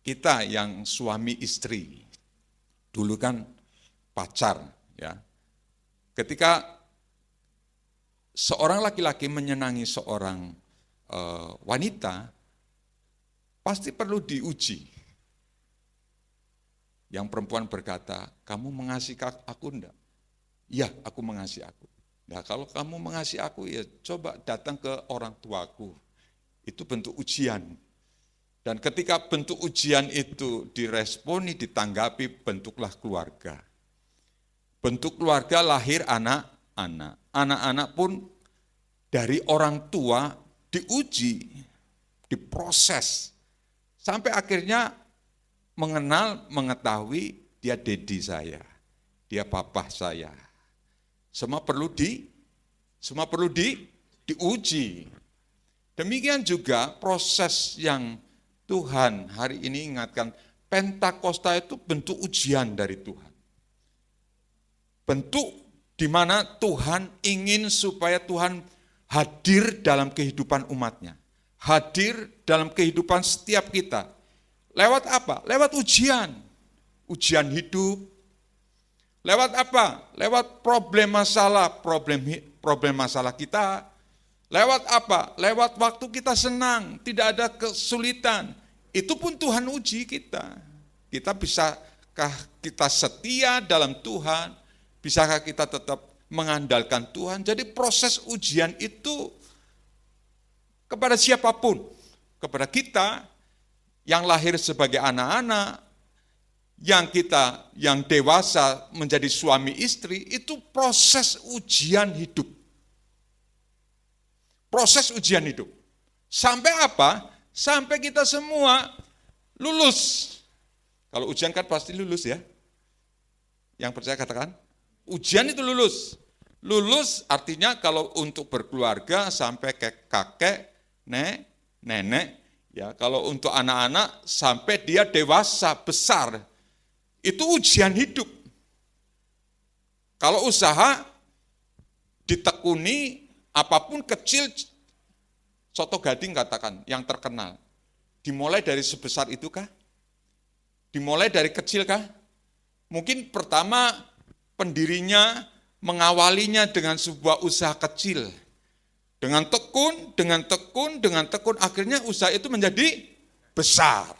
kita yang suami istri. Dulu kan pacar, ya. Ketika seorang laki-laki menyenangi seorang wanita, pasti perlu diuji. Yang perempuan berkata, kamu mengasihi aku enggak? Iya, aku mengasihi aku. Nah, kalau kamu mengasihi aku, ya coba datang ke orang tuaku. Itu bentuk ujian. Dan ketika bentuk ujian itu diresponi, ditanggapi, bentuklah keluarga. Bentuk keluarga lahir anak-anak. Anak-anak pun dari orang tua diuji, diproses. Sampai akhirnya mengenal, mengetahui dia dedi saya, dia papa saya. Semua perlu diuji. Demikian juga proses yang Tuhan hari ini ingatkan, Pentakosta itu bentuk ujian dari Tuhan. Bentuk di mana Tuhan ingin supaya Tuhan hadir dalam kehidupan umatnya. Hadir dalam kehidupan setiap kita. Lewat apa? Lewat ujian. Ujian hidup. Lewat apa? Lewat problem masalah kita. Lewat apa? Lewat waktu kita senang, tidak ada kesulitan. Itu pun Tuhan uji kita. Bisakah kita setia dalam Tuhan? Bisakah kita tetap mengandalkan Tuhan? Jadi proses ujian itu kepada siapapun, kepada kita yang lahir sebagai anak-anak, yang dewasa menjadi suami istri, itu proses ujian hidup. Proses ujian hidup. Sampai apa? Sampai kita semua lulus. Kalau ujian kan pasti lulus ya. Yang percaya katakan, ujian itu lulus. Lulus artinya kalau untuk berkeluarga sampai ke kakek, nenek, ya kalau untuk anak-anak sampai dia dewasa besar, itu ujian hidup. Kalau usaha ditekuni, apapun kecil, Soto Gading katakan yang terkenal, dimulai dari sebesar itu kah? Dimulai dari kecil kah? Mungkin pertama pendirinya mengawalinya dengan sebuah usaha kecil. Dengan tekun, akhirnya usaha itu menjadi besar.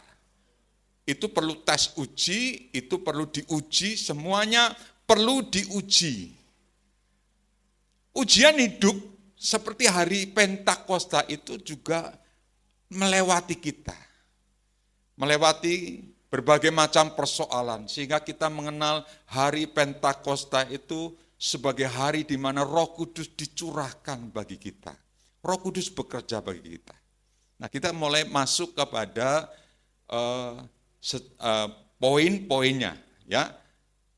Itu perlu tes uji, itu perlu diuji, semuanya perlu diuji. Ujian hidup seperti hari Pentakosta itu juga melewati kita. Melewati berbagai macam persoalan, sehingga kita mengenal hari Pentakosta itu sebagai hari di mana Roh Kudus dicurahkan bagi kita. Roh Kudus bekerja bagi kita. Nah, kita mulai masuk kepada poin-poinnya. Ya,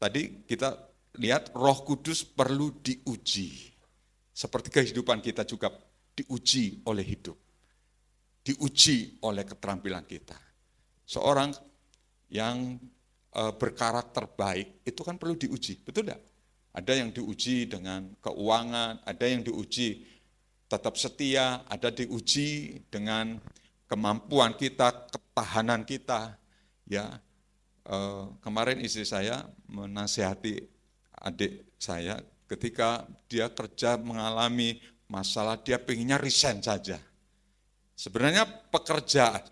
tadi kita lihat Roh Kudus perlu diuji. Seperti kehidupan kita juga diuji oleh hidup. Diuji oleh keterampilan kita. Seorang yang berkarakter baik itu kan perlu diuji, betul tidak? Ada yang diuji dengan keuangan, ada yang diuji tetap setia, ada diuji dengan kemampuan kita, ketahanan kita. Ya, kemarin istri saya menasihati adik saya ketika dia kerja mengalami masalah, dia pengennya resign saja. Sebenarnya pekerjaan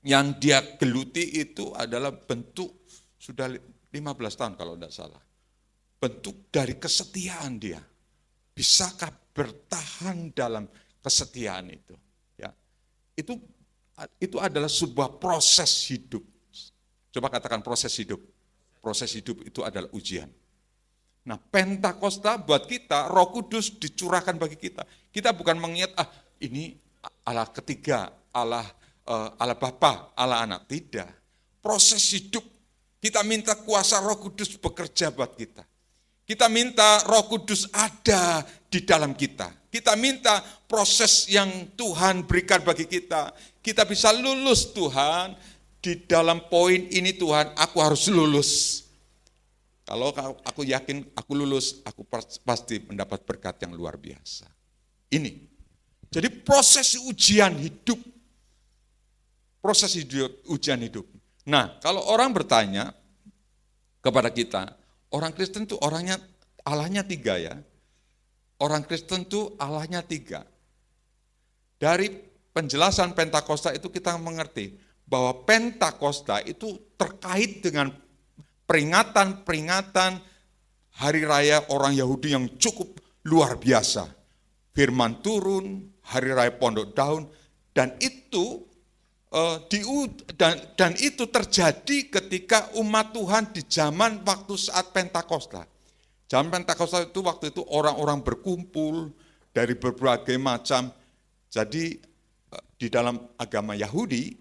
yang dia geluti itu adalah bentuk, sudah 15 tahun kalau tidak salah, bentuk dari kesetiaan dia. Bisakah bertahan dalam kesetiaan itu? Ya, itu adalah sebuah proses hidup. Coba katakan proses hidup. Proses hidup itu adalah ujian. Nah, Pentakosta buat kita, Roh Kudus dicurahkan bagi kita. Kita bukan mengingat, ini Allah ketiga, Allah Bapa, Allah Anak. Tidak. Proses hidup, kita minta kuasa Roh Kudus bekerja buat kita. Kita minta Roh Kudus ada di dalam kita. Kita minta proses yang Tuhan berikan bagi kita. Kita bisa lulus Tuhan, di dalam poin ini Tuhan, aku harus lulus. Kalau aku yakin aku lulus, aku pasti mendapat berkat yang luar biasa. Ini. Jadi proses ujian hidup. Ujian hidup. Nah, kalau orang bertanya kepada kita, orang Kristen itu Allahnya 3 ya. Orang Kristen itu Allahnya 3. Dari penjelasan Pentakosta itu kita mengerti bahwa Pentakosta itu terkait dengan peringatan-peringatan hari raya orang Yahudi yang cukup luar biasa. Firman turun, hari raya Pondok Daun, dan itu itu terjadi ketika umat Tuhan di zaman waktu saat Pentakosta. Zaman Pentakosta itu waktu itu orang-orang berkumpul dari berbagai macam. Jadi di dalam agama Yahudi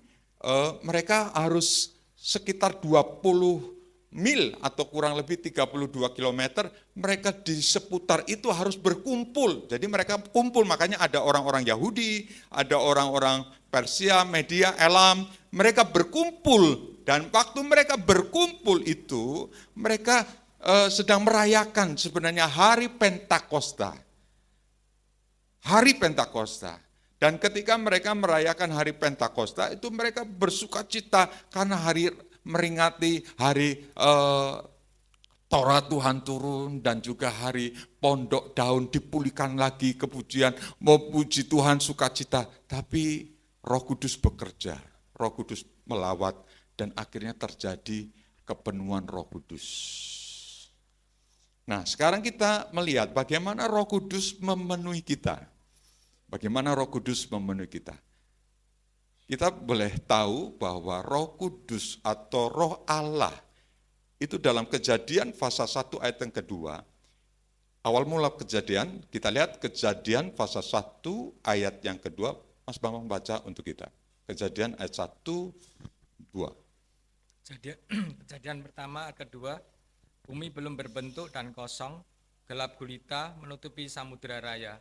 mereka harus sekitar 20 mil atau kurang lebih 32 kilometer, mereka di seputar itu harus berkumpul. Jadi mereka kumpul, makanya ada orang-orang Yahudi, ada orang-orang Persia, Media, Elam, mereka berkumpul. Dan waktu mereka berkumpul itu, mereka sedang merayakan sebenarnya hari Pentakosta. Hari Pentakosta. Dan ketika mereka merayakan hari Pentakosta, itu mereka bersukacita karena meringati hari Taurat Tuhan turun, dan juga hari Pondok Daun dipulihkan lagi kepujian, memuji Tuhan, sukacita. Tapi Roh Kudus bekerja, Roh Kudus melawat, dan akhirnya terjadi kepenuhan Roh Kudus. Nah, sekarang kita melihat bagaimana Roh Kudus memenuhi kita. Bagaimana Roh Kudus memenuhi kita. Kita boleh tahu bahwa Roh Kudus atau Roh Allah itu dalam Kejadian pasal 1 ayat yang kedua, awal mula Kejadian, kita lihat Kejadian pasal 1 ayat yang kedua, Mas Bambang baca untuk kita. Kejadian ayat 1, 2. Kejadian pertama, kedua, bumi belum berbentuk dan kosong, gelap gulita menutupi samudera raya,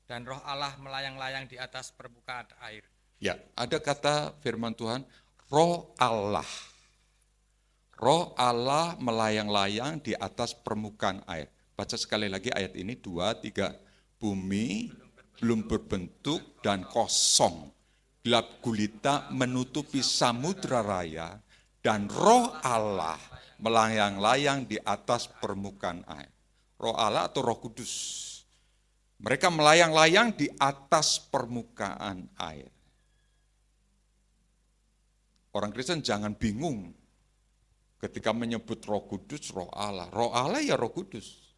dan Roh Allah melayang-layang di atas permukaan air. Ya, ada kata firman Tuhan, Roh Allah. Roh Allah melayang-layang di atas permukaan air. Baca sekali lagi ayat ini, 2, 3. Bumi belum berbentuk dan kosong. Gelap gulita menutupi samudra raya, dan Roh Allah melayang-layang di atas permukaan air. Roh Allah atau Roh Kudus. Mereka melayang-layang di atas permukaan air. Orang Kristen jangan bingung ketika menyebut Roh Kudus, Roh Allah. Roh Allah ya Roh Kudus.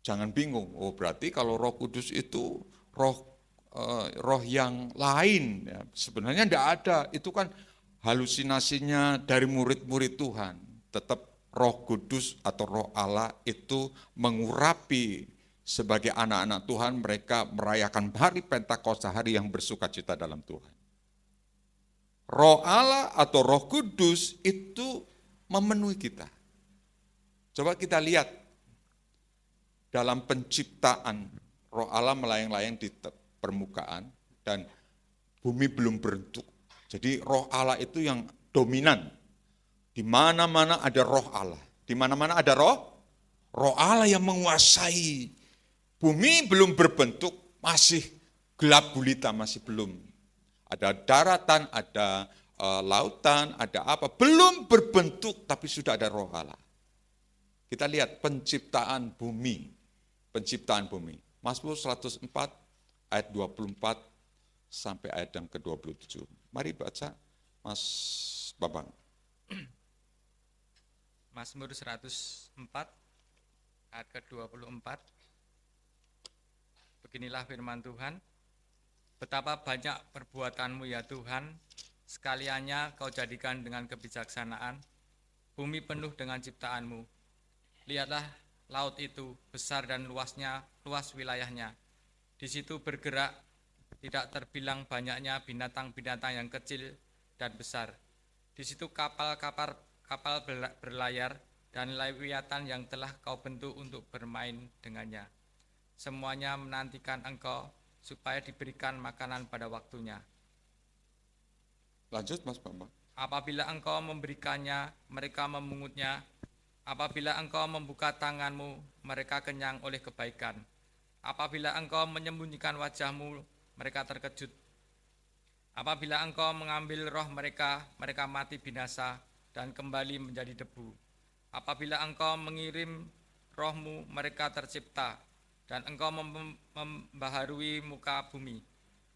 Jangan bingung, oh berarti kalau Roh Kudus itu roh yang lain. Ya, sebenarnya tidak ada, itu kan halusinasinya dari murid-murid Tuhan. Tetap Roh Kudus atau Roh Allah itu mengurapi sebagai anak-anak Tuhan, mereka merayakan hari Pentakosta, hari yang bersukacita dalam Tuhan. Roh Allah atau Roh Kudus itu memenuhi kita. Coba kita lihat dalam penciptaan, Roh Allah melayang-layang di permukaan dan bumi belum berbentuk. Jadi Roh Allah itu yang dominan. Di mana-mana ada Roh Allah. Di mana-mana ada Roh Allah yang menguasai. Bumi belum berbentuk, masih gelap gulita, masih belum. Ada daratan, ada lautan, ada apa, belum berbentuk, tapi sudah ada Roh Allah. Kita lihat penciptaan bumi. Mazmur 104 ayat 24 sampai ayat yang ke-27. Mari baca, Mas Babang. Mazmur 104 ayat ke-24. Beginilah firman Tuhan. Betapa banyak perbuatanmu ya Tuhan, sekaliannya kau jadikan dengan kebijaksanaan, bumi penuh dengan ciptaanmu. Lihatlah laut itu, besar dan luas wilayahnya. Di situ bergerak, tidak terbilang banyaknya binatang-binatang yang kecil dan besar. Di situ kapal berlayar dan lewiatan yang telah kau bentuk untuk bermain dengannya. Semuanya menantikan engkau supaya diberikan makanan pada waktunya. Lanjut Mas Bambang. Apabila Engkau memberikannya, mereka memungutnya. Apabila Engkau membuka tanganmu, mereka kenyang oleh kebaikan. Apabila Engkau menyembunyikan wajah-Mu, mereka terkejut. Apabila Engkau mengambil roh mereka, mereka mati binasa dan kembali menjadi debu. Apabila Engkau mengirim roh-Mu, mereka tercipta, dan Engkau membaharui muka bumi.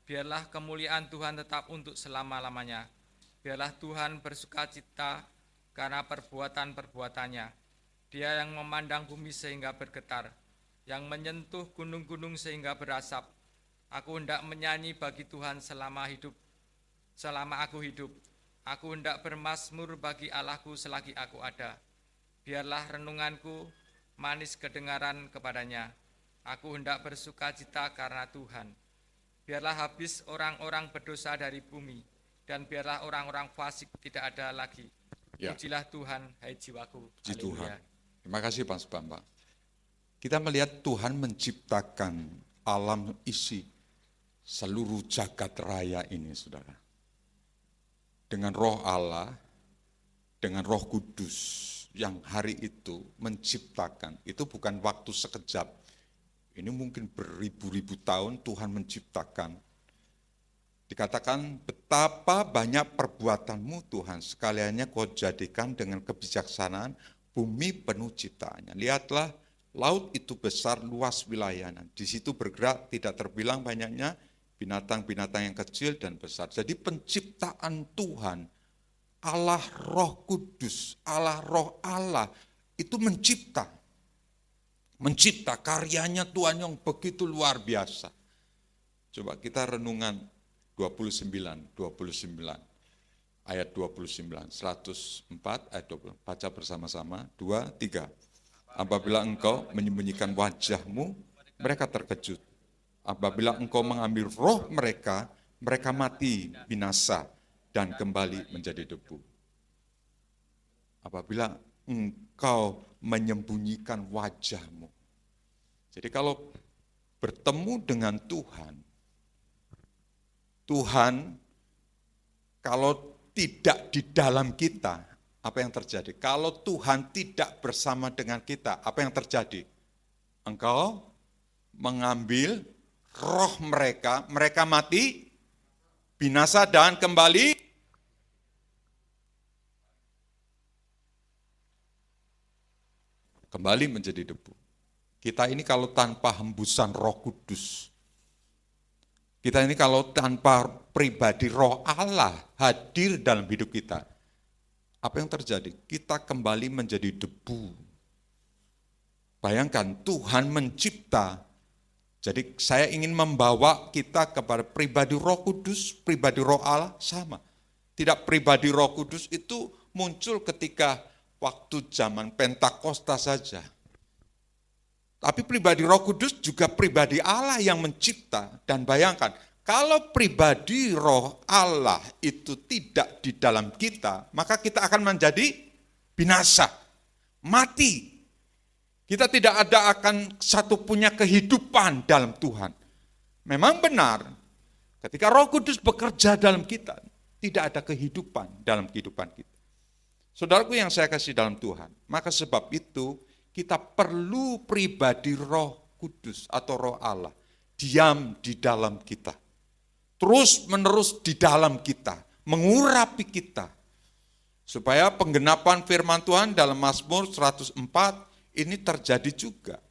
Biarlah kemuliaan Tuhan tetap untuk selama-lamanya. Biarlah Tuhan bersukacita karena perbuatan-perbuatannya. Dia yang memandang bumi sehingga bergetar, yang menyentuh gunung-gunung sehingga berasap. Aku hendak menyanyi bagi Tuhan selama aku hidup. Aku hendak bermazmur bagi Allahku selagi aku ada. Biarlah renunganku manis kedengaran kepadanya. Aku hendak bersukacita karena Tuhan. Biarlah habis orang-orang berdosa dari bumi, dan biarlah orang-orang fasik tidak ada lagi. Ya. Pujilah Tuhan, hai jiwaku. Puji Haleluya. Tuhan. Terima kasih Pak Bambang. Kita melihat Tuhan menciptakan alam isi seluruh jagat raya ini, saudara. Dengan roh Allah, dengan roh kudus yang hari itu menciptakan. Itu bukan waktu sekejap. Ini mungkin beribu-ribu tahun Tuhan menciptakan. Dikatakan betapa banyak perbuatanmu Tuhan, sekaliannya kau jadikan dengan kebijaksanaan bumi penuh ciptaannya. Lihatlah, laut itu besar, luas wilayahnya. Di situ bergerak, tidak terbilang banyaknya binatang-binatang yang kecil dan besar. Jadi penciptaan Tuhan, Allah Roh Kudus, Allah Roh Allah, itu mencipta. Mencipta karyanya Tuhan yang begitu luar biasa. Coba kita renungan 29 ayat 29, 104 ayat 20. Baca bersama-sama, 2, 3. Apabila engkau menyembunyikan wajahmu, mereka terkejut. Apabila engkau mengambil roh mereka, mereka mati binasa dan kembali menjadi debu. Apabila engkau menyembunyikan wajahmu. Jadi kalau bertemu dengan Tuhan, Tuhan kalau tidak di dalam kita, apa yang terjadi? Kalau Tuhan tidak bersama dengan kita, apa yang terjadi? Engkau mengambil roh mereka, mereka mati, binasa dan kembali menjadi debu. Kita ini kalau tanpa hembusan Roh Kudus, kita ini kalau tanpa pribadi Roh Allah hadir dalam hidup kita, apa yang terjadi? Kita kembali menjadi debu. Bayangkan Tuhan mencipta. Jadi saya ingin membawa kita kepada pribadi Roh Kudus, pribadi Roh Allah sama. Tidak pribadi Roh Kudus itu muncul ketika waktu zaman Pentakosta saja. Tapi pribadi Roh Kudus juga pribadi Allah yang mencipta. Dan bayangkan, kalau pribadi Roh Allah itu tidak di dalam kita, maka kita akan menjadi binasa, mati. Kita tidak ada akan satu punya kehidupan dalam Tuhan. Memang benar, ketika Roh Kudus bekerja dalam kita, tidak ada kehidupan dalam kehidupan kita. Saudaraku yang saya kasih dalam Tuhan, maka sebab itu kita perlu pribadi Roh Kudus atau Roh Allah diam di dalam kita. Terus menerus di dalam kita, mengurapi kita. Supaya penggenapan firman Tuhan dalam Mazmur 104 ini terjadi juga.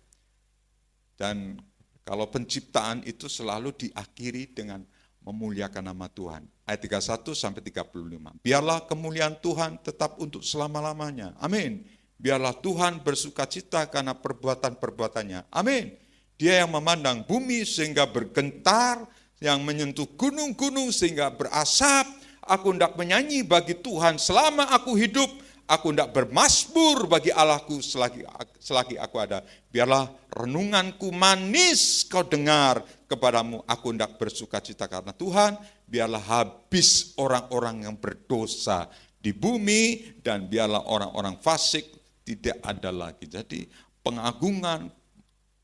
Dan kalau penciptaan itu selalu diakhiri dengan memuliakan nama Tuhan. Ayat 31 sampai 35. Biarlah kemuliaan Tuhan tetap untuk selama-lamanya. Amin. Biarlah Tuhan bersukacita karena perbuatan-perbuatannya. Amin. Dia yang memandang bumi sehingga bergentar, yang menyentuh gunung-gunung sehingga berasap. Aku hendak menyanyi bagi Tuhan selama aku hidup. Aku hendak bermazmur bagi Allahku selagi aku ada. Biarlah renunganku manis kau dengar kepadamu. Aku hendak bersukacita karena Tuhan. Biarlah habis orang-orang yang berdosa di bumi. Dan biarlah orang-orang fasik tidak ada lagi. Jadi pengagungan,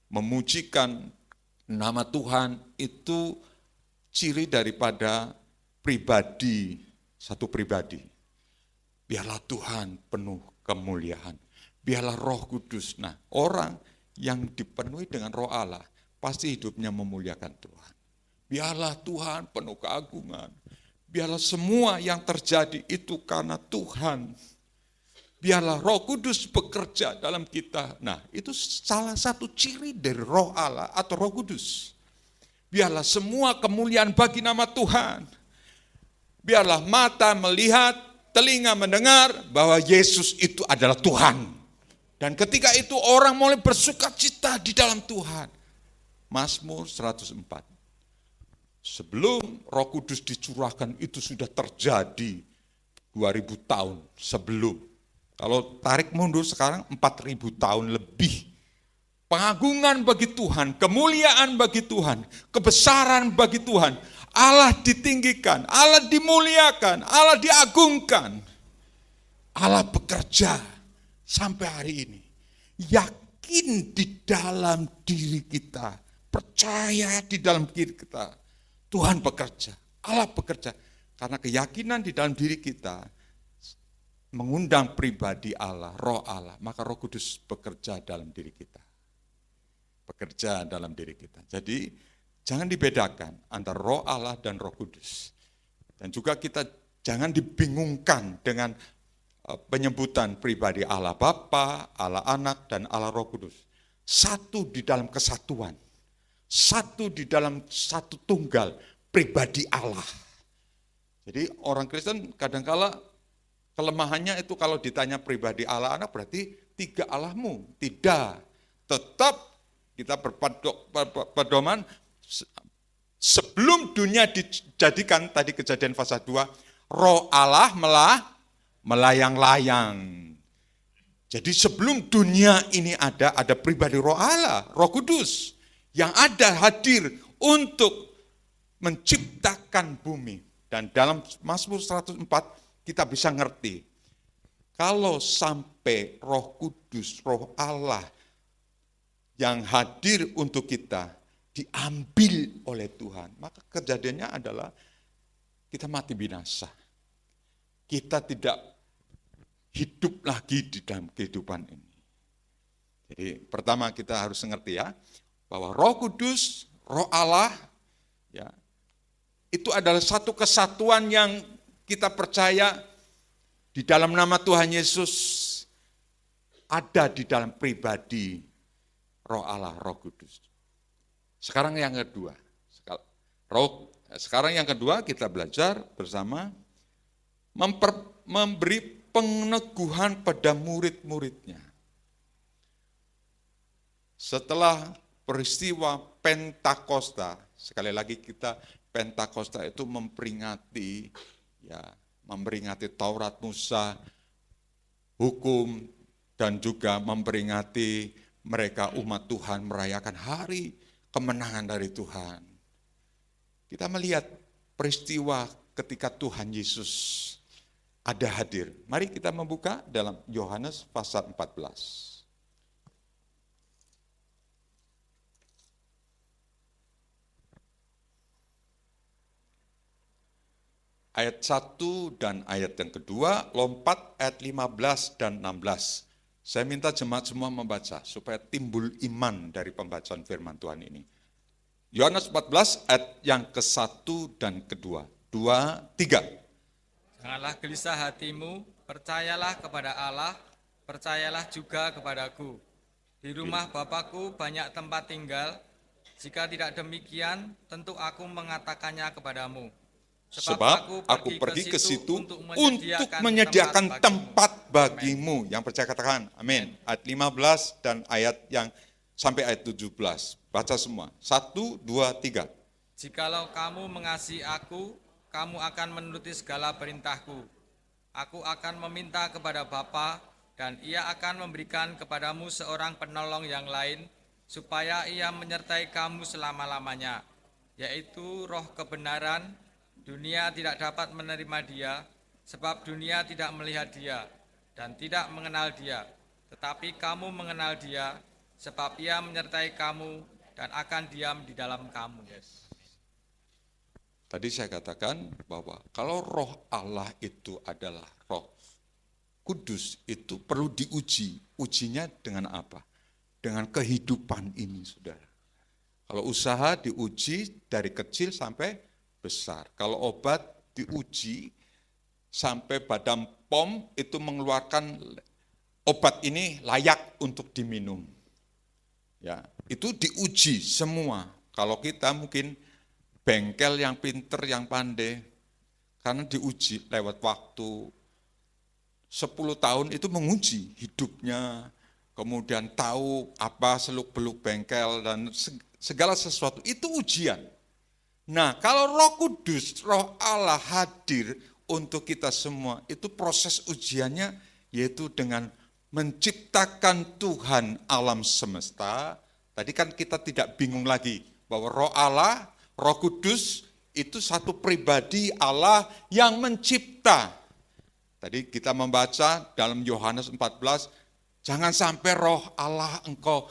memujikan nama Tuhan itu ciri daripada pribadi, satu pribadi. biarlah Tuhan penuh kemuliaan. Biarlah Roh Kudus. Nah, orang yang dipenuhi dengan Roh Allah pasti hidupnya memuliakan Tuhan. Biarlah Tuhan penuh keagungan. Biarlah semua yang terjadi itu karena Tuhan. Biarlah Roh Kudus bekerja dalam kita. Nah, itu salah satu ciri dari Roh Allah atau Roh Kudus. Biarlah semua kemuliaan bagi nama Tuhan. Biarlah mata melihat, telinga mendengar bahwa Yesus itu adalah Tuhan. Dan ketika itu orang mulai bersukacita di dalam Tuhan. Mazmur 104. Sebelum Roh Kudus dicurahkan itu sudah terjadi 2000 tahun sebelum. Kalau tarik mundur sekarang 4000 tahun lebih. Pengagungan bagi Tuhan, kemuliaan bagi Tuhan, kebesaran bagi Tuhan. Allah ditinggikan, Allah dimuliakan, Allah diagungkan. Allah bekerja. Sampai hari ini, yakin di dalam diri kita, percaya di dalam diri kita, Tuhan bekerja, Allah bekerja. Karena keyakinan di dalam diri kita, mengundang pribadi Allah, Roh Allah, maka Roh Kudus bekerja dalam diri kita. Bekerja dalam diri kita. Jadi, jangan dibedakan antara Roh Allah dan Roh Kudus. Dan juga kita jangan dibingungkan dengan penyebutan pribadi Allah Bapa, Allah Anak, dan Allah Roh Kudus. Satu di dalam kesatuan. Satu di dalam satu tunggal pribadi Allah. Jadi orang Kristen kadangkala kelemahannya itu kalau ditanya pribadi Allah Anak berarti 3 Allahmu. Tidak. Tetap kita berpedoman sebelum dunia dijadikan tadi Kejadian pasal 2, Roh Allah melayang-layang. Jadi sebelum dunia ini ada pribadi Roh Allah, Roh Kudus, yang ada hadir untuk menciptakan bumi. Dan dalam Mazmur 104 kita bisa ngerti, kalau sampai Roh Kudus, Roh Allah yang hadir untuk kita diambil oleh Tuhan, maka kejadiannya adalah kita mati binasa. Kita tidak hidup lagi di dalam kehidupan ini. Jadi pertama kita harus mengerti ya, bahwa Roh Kudus, Roh Allah, ya, itu adalah satu kesatuan yang kita percaya di dalam nama Tuhan Yesus ada di dalam pribadi Roh Allah, Roh Kudus. Sekarang yang kedua, kita belajar bersama memberi peneguhan pada murid-muridnya. Setelah peristiwa Pentakosta, sekali lagi kita Pentakosta itu memperingati Taurat Musa, hukum, dan juga memperingati mereka umat Tuhan merayakan hari kemenangan dari Tuhan. Kita melihat peristiwa ketika Tuhan Yesus ada hadir. Mari kita membuka dalam Yohanes pasal 14. Ayat 1 dan ayat yang kedua, lompat ayat 15 dan 16. Saya minta jemaat semua membaca supaya timbul iman dari pembacaan firman Tuhan ini. Yohanes 14 ayat yang ke-1 dan kedua. 2, 3. Janganlah gelisah hatimu, percayalah kepada Allah, percayalah juga kepadaku. Di rumah Bapakku banyak tempat tinggal, jika tidak demikian, tentu aku mengatakannya kepadamu. Sebab aku pergi ke situ untuk menyediakan tempat bagimu. Yang percaya katakan, amin. Ayat 15 dan ayat yang sampai ayat 17. Baca semua. 1, 2, 3. Jikalau kamu mengasihi aku, kamu akan menuruti segala perintahku. Aku akan meminta kepada Bapa, dan ia akan memberikan kepadamu seorang penolong yang lain, supaya ia menyertai kamu selama-lamanya, yaitu Roh kebenaran. Dunia tidak dapat menerima dia, sebab dunia tidak melihat dia, dan tidak mengenal dia. Tetapi kamu mengenal dia, sebab ia menyertai kamu, dan akan diam di dalam kamu. Tadi saya katakan bahwa kalau Roh Allah itu adalah Roh Kudus itu perlu diuji. Ujinya dengan apa? Dengan kehidupan ini, saudara. Kalau usaha diuji dari kecil sampai besar. Kalau obat diuji sampai badan POM itu mengeluarkan obat ini layak untuk diminum. Ya, itu diuji semua. Kalau kita mungkin bengkel yang pinter, yang pandai, karena diuji lewat waktu. 10 tahun itu menguji hidupnya, kemudian tahu apa seluk-beluk bengkel dan segala sesuatu, itu ujian. Nah, kalau Roh Kudus, Roh Allah hadir untuk kita semua, itu proses ujiannya yaitu dengan menciptakan Tuhan alam semesta. Tadi kan kita tidak bingung lagi bahwa Roh Allah, Roh Kudus itu satu pribadi Allah yang mencipta. Tadi kita membaca dalam Yohanes 14, jangan sampai Roh Allah engkau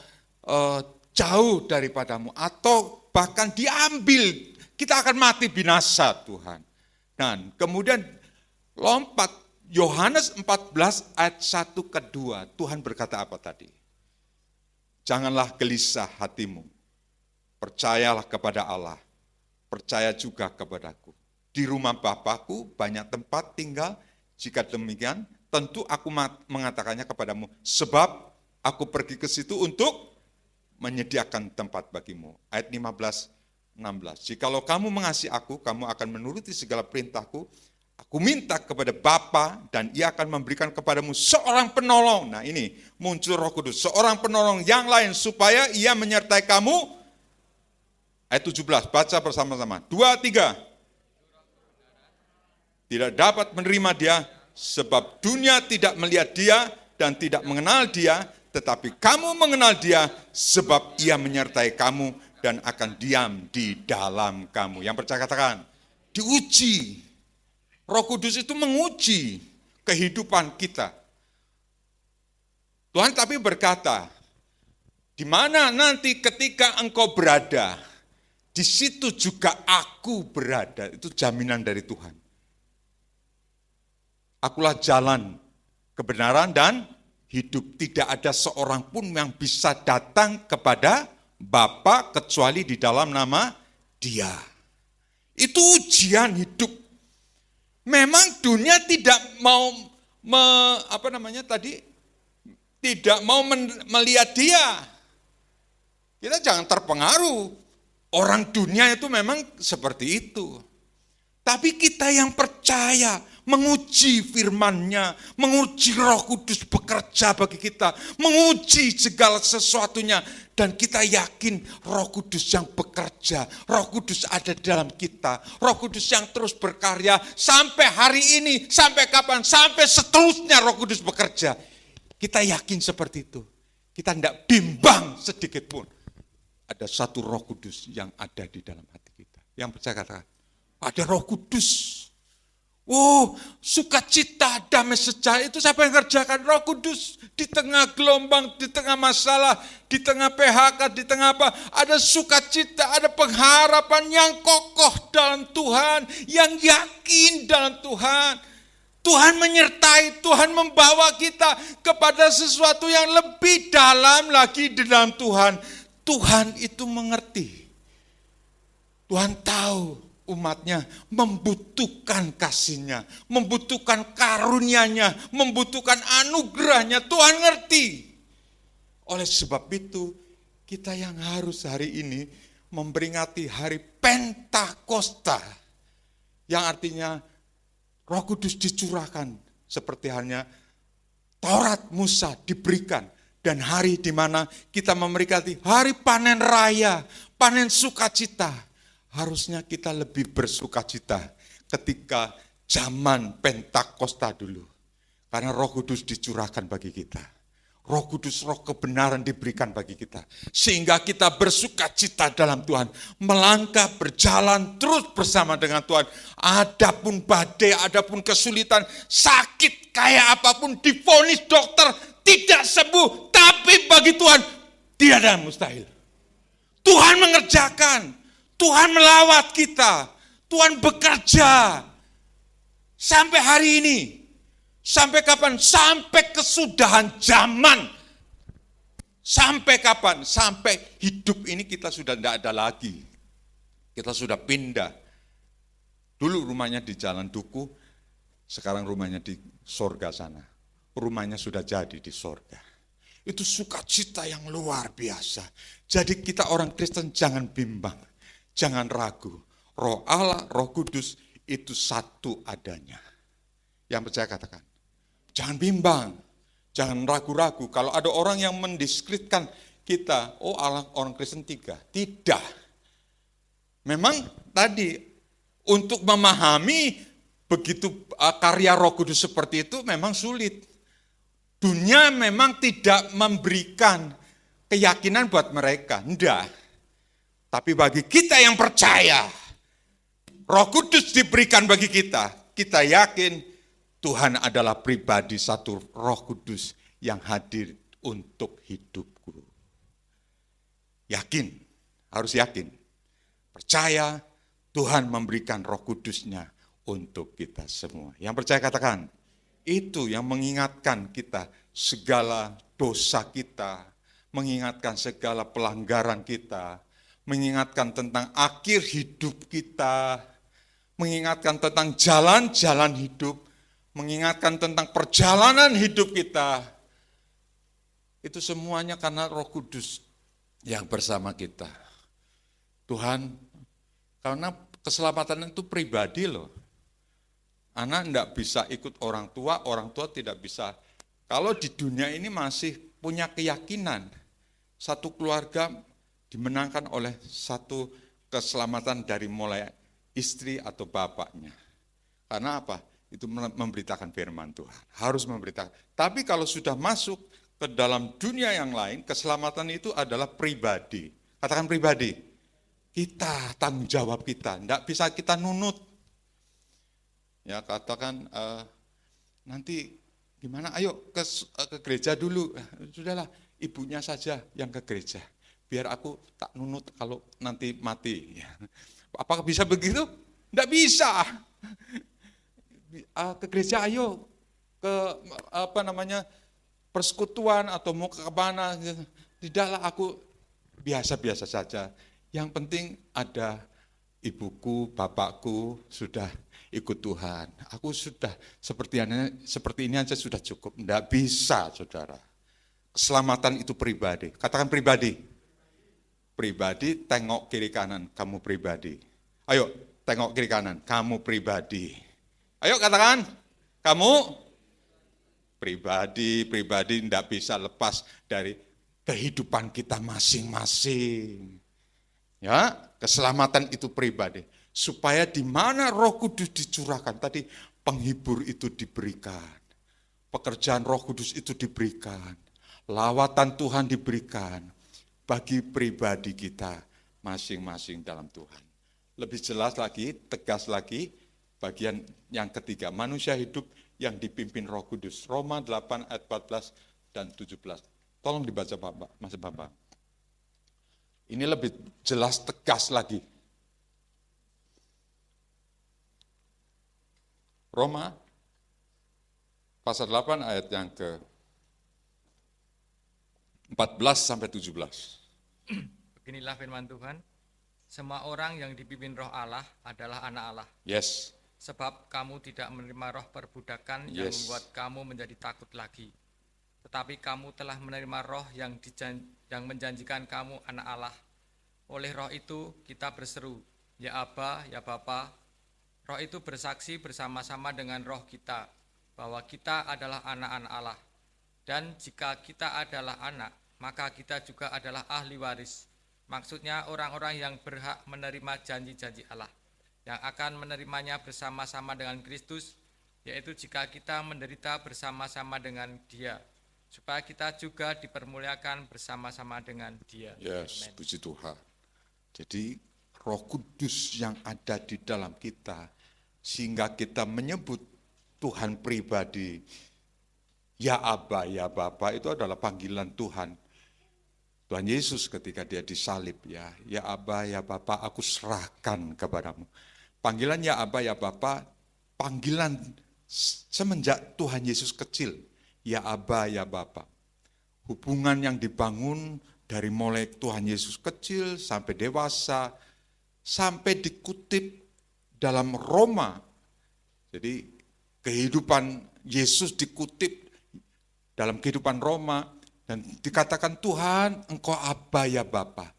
jauh daripadamu atau bahkan diambil, kita akan mati binasa Tuhan. Dan kemudian lompat Yohanes 14 ayat 1-2, Tuhan berkata apa tadi? Janganlah gelisah hatimu, percayalah kepada Allah, percaya juga kepadaku. Di rumah Bapakku banyak tempat tinggal, jika demikian tentu aku mengatakannya kepadamu, sebab aku pergi ke situ untuk menyediakan tempat bagimu. Ayat 15-16. Jikalau kamu mengasihi aku, kamu akan menuruti segala perintahku. Aku minta kepada Bapa dan ia akan memberikan kepadamu seorang penolong. Nah ini muncul Roh Kudus, seorang penolong yang lain supaya ia menyertai kamu. Ayat 17, baca bersama-sama. 2, 3. Tidak dapat menerima dia, sebab dunia tidak melihat dia dan tidak mengenal dia, tetapi kamu mengenal dia, sebab ia menyertai kamu dan akan diam di dalam kamu. Yang percaya katakan, diuji. Roh Kudus itu menguji kehidupan kita. Tuhan tapi berkata, di mana nanti ketika engkau berada, di situ juga aku berada. Itu jaminan dari Tuhan. Akulah jalan, kebenaran, dan hidup. Tidak ada seorang pun yang bisa datang kepada Bapa kecuali di dalam nama Dia. Itu ujian hidup. Memang dunia tidak mau tidak mau melihat Dia. Kita jangan terpengaruh. Orang dunia itu memang seperti itu. Tapi kita yang percaya, menguji firman-Nya, menguji Roh Kudus bekerja bagi kita, menguji segala sesuatunya, dan kita yakin Roh Kudus yang bekerja, Roh Kudus ada di dalam kita, Roh Kudus yang terus berkarya sampai hari ini, sampai kapan, sampai seterusnya Roh Kudus bekerja. Kita yakin seperti itu. Kita tidak bimbang sedikit pun. Ada satu Roh Kudus yang ada di dalam hati kita. Yang percaya katakan, ada Roh Kudus. Oh, sukacita, damai sejahtera itu siapa yang kerjakan? Roh Kudus. Di tengah gelombang, di tengah masalah, di tengah PHK, di tengah apa? Ada sukacita, ada pengharapan yang kokoh dalam Tuhan, yang yakin dalam Tuhan. Tuhan menyertai, Tuhan membawa kita kepada sesuatu yang lebih dalam lagi di dalam Tuhan. Tuhan itu mengerti. Tuhan tahu umatnya membutuhkan kasih-Nya, membutuhkan karunia-Nya, membutuhkan anugerah-Nya. Tuhan ngerti. Oleh sebab itu, kita yang harus hari ini memperingati hari Pentakosta, yang artinya Roh Kudus dicurahkan seperti halnya Taurat Musa diberikan, dan hari di mana kita memperingati hari panen raya, panen sukacita. Harusnya kita lebih bersukacita ketika zaman Pentakosta dulu. Karena Roh Kudus dicurahkan bagi kita. Roh Kudus, roh kebenaran diberikan bagi kita. Sehingga kita bersukacita dalam Tuhan. Melangkah, berjalan terus bersama dengan Tuhan. Adapun badai, adapun kesulitan, sakit kayak apapun, divonis dokter, tidak sembuh. Tapi bagi Tuhan, tidak ada yang mustahil. Tuhan mengerjakan. Tuhan melawat kita, Tuhan bekerja. Sampai hari ini, Sampai kapan? Sampai kesudahan zaman. Sampai kapan? Sampai hidup ini kita sudah tidak ada lagi. Kita sudah pindah. Dulu rumahnya di Jalan Duku, sekarang rumahnya di sorga sana. Rumahnya sudah jadi di sorga. Itu sukacita yang luar biasa. Jadi kita orang Kristen jangan bimbang, jangan ragu. Roh Allah, Roh Kudus itu satu adanya. Yang percaya katakan, jangan bimbang, jangan ragu-ragu. Kalau ada orang yang mendiskreditkan kita, oh Allah orang Kristen 3. Tidak. Memang tadi untuk memahami begitu karya Roh Kudus seperti itu memang sulit. Dunia memang tidak memberikan keyakinan buat mereka, enggak. Tapi bagi kita yang percaya, Roh Kudus diberikan bagi kita. Kita yakin Tuhan adalah pribadi satu Roh Kudus yang hadir untuk hidupku. Yakin, harus yakin. Percaya Tuhan memberikan Roh Kudusnya untuk kita semua. Yang percaya katakan, itu yang mengingatkan kita segala dosa kita, mengingatkan segala pelanggaran kita, mengingatkan tentang akhir hidup kita, mengingatkan tentang jalan-jalan hidup, mengingatkan tentang perjalanan hidup kita. Itu semuanya karena Roh Kudus yang bersama kita. Tuhan, karena keselamatan itu pribadi loh. Anak tidak bisa ikut orang tua tidak bisa. Kalau di dunia ini masih punya keyakinan, satu keluarga dimenangkan oleh satu keselamatan dari mulai istri atau bapaknya. Karena apa? Itu memberitakan firman Tuhan. Harus memberitakan. Tapi kalau sudah masuk ke dalam dunia yang lain, keselamatan itu adalah pribadi. Katakan pribadi. Kita, tanggung jawab kita. Tidak bisa kita nunut. Ya katakan nanti gimana? Ayo ke gereja dulu. Sudahlah, ibunya saja yang ke gereja. Biar aku tak nunut kalau nanti mati. Apakah bisa begitu? Tidak bisa. Ke gereja ayo ke persekutuan atau mau ke mana? Tidaklah, aku biasa-biasa saja. Yang penting ada ibuku, bapakku sudah ikut Tuhan. Aku sudah seperti ini aja sudah cukup. Tidak bisa, saudara. Keselamatan itu pribadi. Katakan pribadi. Pribadi, tengok kiri kanan, kamu pribadi. Ayo, tengok kiri kanan, kamu pribadi. Ayo katakan, kamu pribadi tidak bisa lepas dari kehidupan kita masing-masing. Ya, keselamatan itu pribadi. Supaya di mana Roh Kudus dicurahkan, tadi penghibur itu diberikan. Pekerjaan Roh Kudus itu diberikan. Lawatan Tuhan diberikan bagi pribadi kita masing-masing dalam Tuhan. Lebih jelas lagi, tegas lagi, bagian yang ketiga, manusia hidup yang dipimpin Roh Kudus. Roma 8 ayat 14 dan 17. Tolong dibaca Bapak, Mas Bapak. Ini lebih jelas, tegas lagi. Roma pasal 8 ayat yang ke 14 sampai 17. Beginilah firman Tuhan, semua orang yang dipimpin Roh Allah adalah anak Allah. Yes. Sebab kamu tidak menerima roh perbudakan yang membuat kamu menjadi takut lagi. Tetapi kamu telah menerima roh yang menjanjikan kamu anak Allah. Oleh roh itu kita berseru, ya Aba, ya Bapa. Roh itu bersaksi bersama-sama dengan roh kita, bahwa kita adalah anak-anak Allah. Dan jika kita adalah anak, maka kita juga adalah ahli waris. Maksudnya orang-orang yang berhak menerima janji-janji Allah, yang akan menerimanya bersama-sama dengan Kristus, yaitu jika kita menderita bersama-sama dengan Dia, supaya kita juga dipermuliakan bersama-sama dengan Dia. Yes, Amen. puji Tuhan. Jadi Roh Kudus yang ada di dalam kita, sehingga kita menyebut Tuhan pribadi, ya Aba, ya Bapa, itu adalah panggilan Tuhan. Tuhan Yesus ketika dia disalib, ya Aba, ya Bapa, aku serahkan kepadamu. Panggilan ya Aba, ya Bapa, panggilan semenjak Tuhan Yesus kecil, ya Aba, ya Bapa. Hubungan yang dibangun dari mulai Tuhan Yesus kecil sampai dewasa, sampai dikutip dalam Roma. Jadi kehidupan Yesus dikutip dalam kehidupan Roma dan dikatakan Tuhan, Engkau Aba ya Bapa.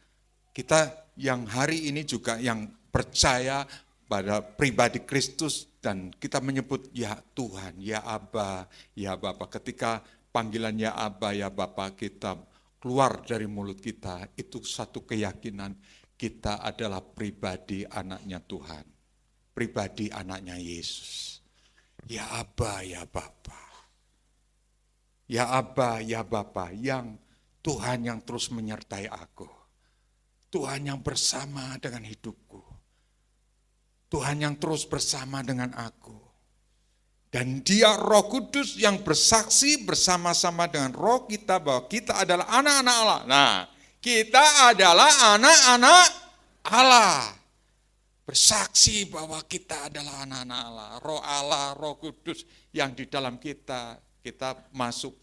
Kita yang hari ini juga yang percaya pada pribadi Kristus dan kita menyebut ya Tuhan, ya Aba, ya Bapa. Ketika panggilan ya Aba, ya Bapa kita keluar dari mulut kita, itu satu keyakinan kita adalah pribadi anaknya Tuhan. Pribadi anaknya Yesus. Ya Aba, ya Bapa. Ya Aba, ya Bapa, yang Tuhan yang terus menyertai aku. Tuhan yang bersama dengan hidupku. Tuhan yang terus bersama dengan aku. Dan Dia Roh Kudus yang bersaksi bersama-sama dengan roh kita bahwa kita adalah anak-anak Allah. Nah, kita adalah anak-anak Allah. Bersaksi bahwa kita adalah anak-anak Allah, Roh Kudus yang di dalam kita. Kita masuk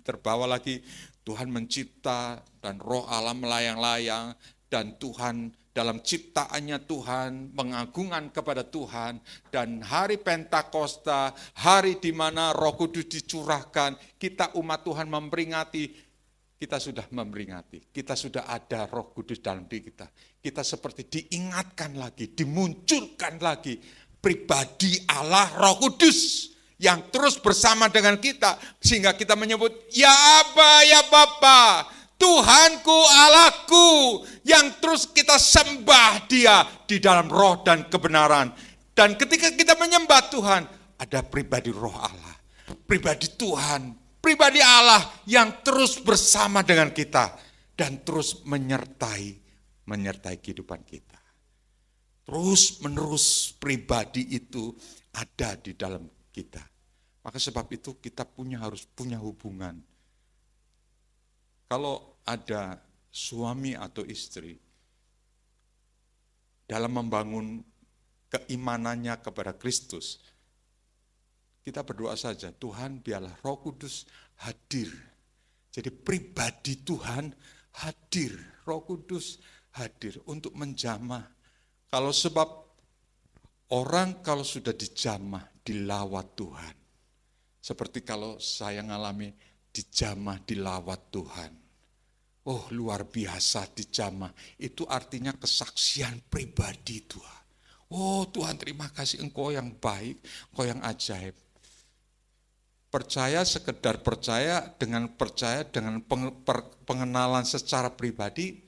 terbawa lagi, Tuhan mencipta dan roh Allah melayang-layang dan Tuhan dalam ciptaannya Tuhan pengagungan kepada Tuhan dan hari Pentakosta, hari di mana Roh Kudus dicurahkan, kita umat Tuhan memperingati, kita sudah memperingati, kita sudah ada Roh Kudus dalam diri kita. Kita seperti diingatkan lagi, dimunculkan lagi pribadi Allah Roh Kudus yang terus bersama dengan kita, sehingga kita menyebut, ya Aba, ya Bapa, Tuhanku, Allahku, yang terus kita sembah Dia di dalam roh dan kebenaran. Dan ketika kita menyembah Tuhan, ada pribadi roh Allah, pribadi Tuhan, pribadi Allah yang terus bersama dengan kita, dan terus menyertai kehidupan kita. Terus menerus pribadi itu ada di dalam kita. Maka sebab itu kita harus punya hubungan. Kalau ada suami atau istri dalam membangun keimanannya kepada Kristus, kita berdoa saja, Tuhan biarlah Roh Kudus hadir. Jadi pribadi Tuhan hadir, Roh Kudus hadir untuk menjamah. Kalau sebab orang kalau sudah dijamah, dilawat Tuhan. Seperti kalau saya ngalami dijamah, dilawat Tuhan. Oh luar biasa dijamah. Itu artinya kesaksian pribadi Tuhan. Oh Tuhan terima kasih Engkau yang baik, Engkau yang ajaib. Percaya sekedar percaya dengan pengenalan secara pribadi,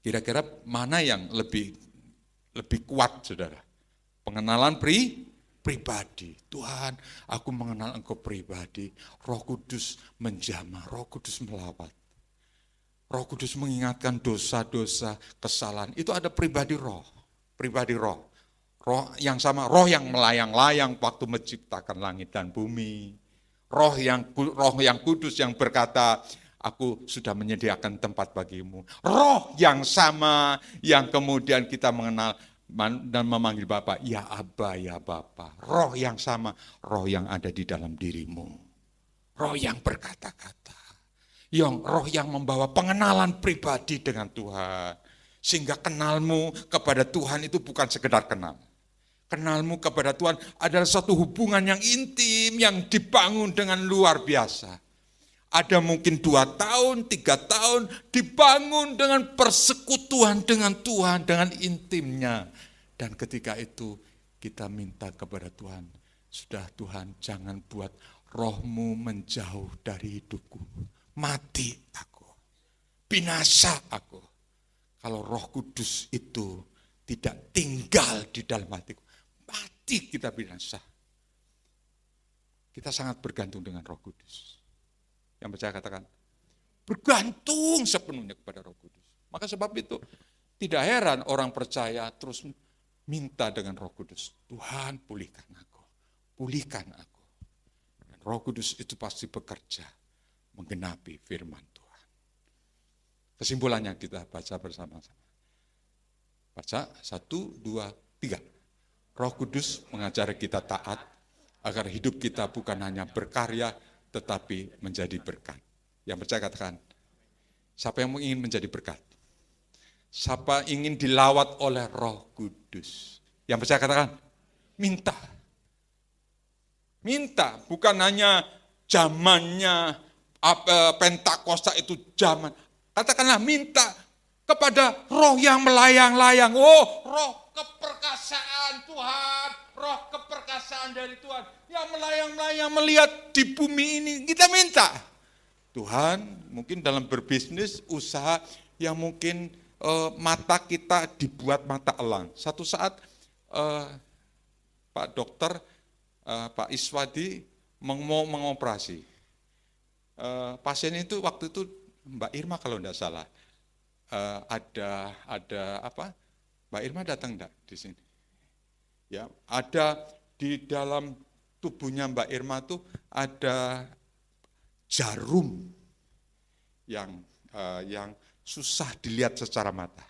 kira-kira mana yang lebih kuat saudara? Pengenalan pribadi. Tuhan, aku mengenal Engkau pribadi. Roh Kudus menjamah, Roh Kudus melawat. Roh Kudus mengingatkan dosa-dosa, kesalahan. Itu ada pribadi roh. Roh yang sama, roh yang melayang-layang waktu menciptakan langit dan bumi. Roh yang kudus yang berkata, aku sudah menyediakan tempat bagimu. Roh yang sama yang kemudian kita mengenal dan memanggil Bapa, ya Aba, ya Bapa. Roh yang sama, roh yang ada di dalam dirimu. Roh yang berkata-kata. Roh yang membawa pengenalan pribadi dengan Tuhan. Sehingga kenalmu kepada Tuhan itu bukan sekedar kenal. Kenalmu kepada Tuhan adalah suatu hubungan yang intim, yang dibangun dengan luar biasa. Ada mungkin 2 tahun, 3 tahun, dibangun dengan persekutuan dengan Tuhan, dengan intimnya. Dan ketika itu kita minta kepada Tuhan, sudah Tuhan jangan buat rohmu menjauh dari hidupku. Mati aku, binasa aku. Kalau Roh Kudus itu tidak tinggal di dalam hatiku, mati kita binasa. Kita sangat bergantung dengan Roh Kudus. Yang percaya katakan, bergantung sepenuhnya kepada Roh Kudus. Maka sebab itu tidak heran orang percaya terus minta dengan Roh Kudus, Tuhan pulihkan aku, pulihkan aku. Dan Roh Kudus itu pasti bekerja menggenapi firman Tuhan. Kesimpulannya kita baca bersama-sama. Baca 1, 2, 3. Roh Kudus mengajari kita taat, agar hidup kita bukan hanya berkarya, tetapi menjadi berkat. Yang percaya katakan, siapa yang ingin menjadi berkat? Siapa ingin dilawat oleh Roh Kudus? Yang percaya katakan, minta. Minta, bukan hanya zamannya Pentakosta itu zaman. Katakanlah minta kepada roh yang melayang-layang. Oh, roh keperkasaan Tuhan, roh keperkasaan dari Tuhan yang melayang-layang melihat di bumi ini. Kita minta. Tuhan, mungkin dalam berbisnis, usaha yang mungkin mata kita dibuat mata elang. Satu saat Pak Dokter, Pak Iswadi mau mengoperasi. Pasien itu waktu itu Mbak Irma kalau tidak salah. Ada apa? Mbak Irma datang enggak di sini? Ya, ada di dalam tubuhnya Mbak Irma tuh ada jarum yang susah dilihat secara mata.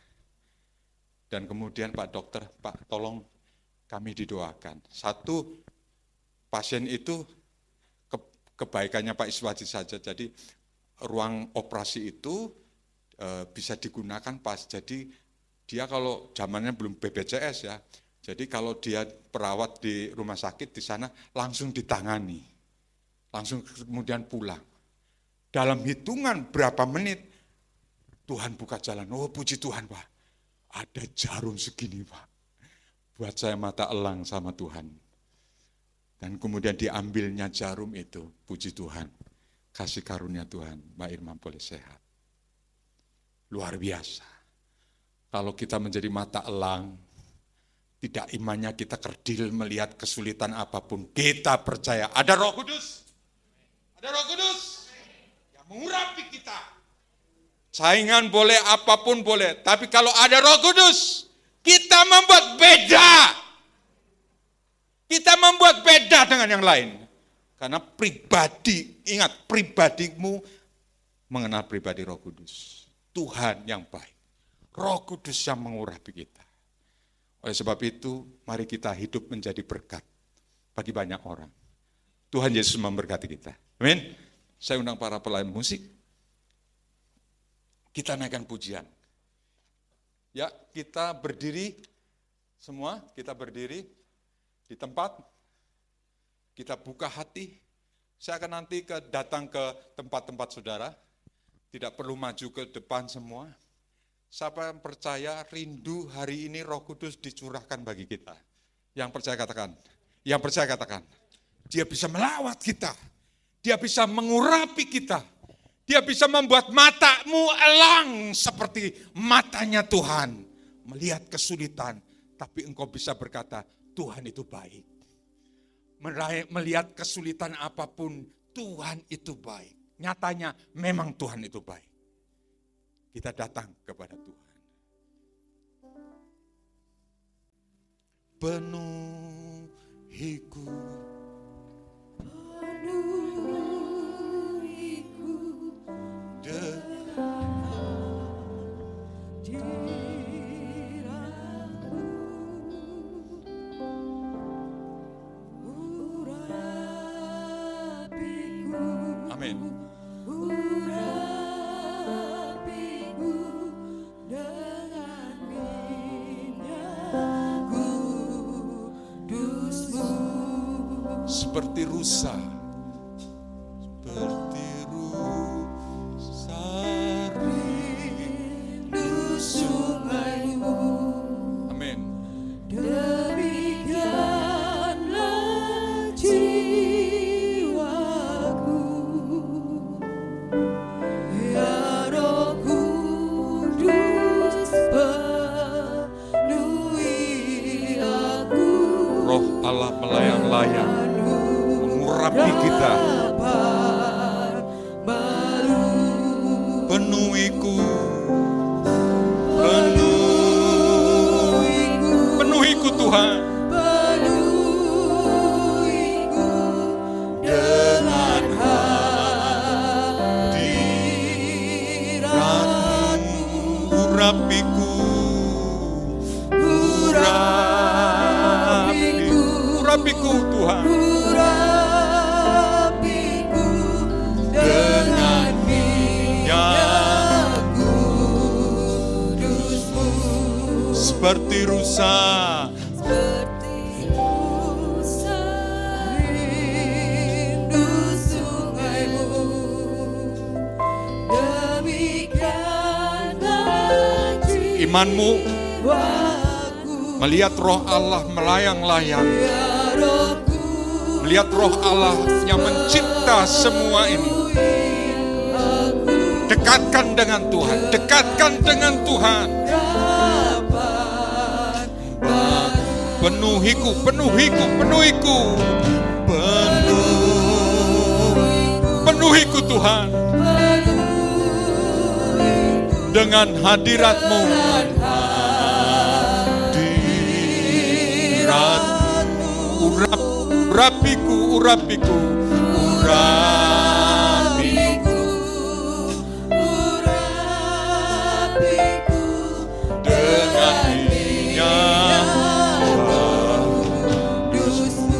Dan kemudian Pak Dokter, Pak tolong kami didoakan. Satu, pasien itu kebaikannya Pak Iswadi saja, jadi ruang operasi itu bisa digunakan pas. Jadi dia kalau zamannya belum BPJS ya, jadi kalau dia perawat di rumah sakit di sana langsung ditangani, langsung kemudian pulang. Dalam hitungan berapa menit Tuhan buka jalan. Oh puji Tuhan Pak, ada jarum segini Pak, buat saya mata elang sama Tuhan. Dan kemudian diambilnya jarum itu, puji Tuhan, kasih karunia Tuhan, Mbak Irma boleh sehat. Luar biasa. Kalau kita menjadi mata elang, tidak imannya kita kerdil melihat kesulitan apapun, kita percaya ada Roh Kudus. Ada Roh Kudus yang mengurapi kita. Saingan boleh, apapun boleh, tapi kalau ada Roh Kudus, kita membuat beda. Kita membuat beda dengan yang lain. Karena pribadi, ingat pribadimu mengenal pribadi Roh Kudus. Tuhan yang baik. Roh Kudus yang mengurapi kita. Oleh sebab itu, mari kita hidup menjadi berkat bagi banyak orang. Tuhan Yesus memberkati kita. Amin. Saya undang para pelayan musik. Kita naikkan pujian. Ya, kita berdiri semua, kita berdiri. Di tempat, kita buka hati. Saya akan nanti datang ke tempat-tempat saudara. Tidak perlu maju ke depan semua. Siapa yang percaya rindu hari ini Roh Kudus dicurahkan bagi kita. Yang percaya katakan. Yang percaya katakan. Dia bisa melawat kita. Dia bisa mengurapi kita. Dia bisa membuat matamu elang seperti matanya Tuhan. Melihat kesulitan. Tapi engkau bisa berkata, Tuhan itu baik. Melihat kesulitan apapun, Tuhan itu baik. Nyatanya memang Tuhan itu baik. Kita datang kepada Tuhan. Penuhiku. Amin. Seperti rusa. Seperti rusa rindu sungaimu. Amin. Demikianlah jiwaku, ya Roh Kudus penuhi aku. Roh Allah melayang-layang mengurapi kita. Penuhiku, penuhiku Tuhan. Penuhiku dengan hadiratmu. Urapiku, Urapiku Tuhan. Urapiku dengan minyak kudus-Mu. Seperti rusa, Seperti rusa rindu sungai-Mu, demikianlah imanmu jiwaku, melihat roh Allah melayang-layang, ya Rohku, melihat roh Allah yang mencipta semua ini. Dekatkan dengan Tuhan, dekatkan dengan Tuhan. Penuhiku, penuhiku, penuhiku, penuhiku Tuhan dengan hadirat-Mu. Hadirat-Mu, urapiku, urapiku, urapiku dengan minyak kudus-Mu.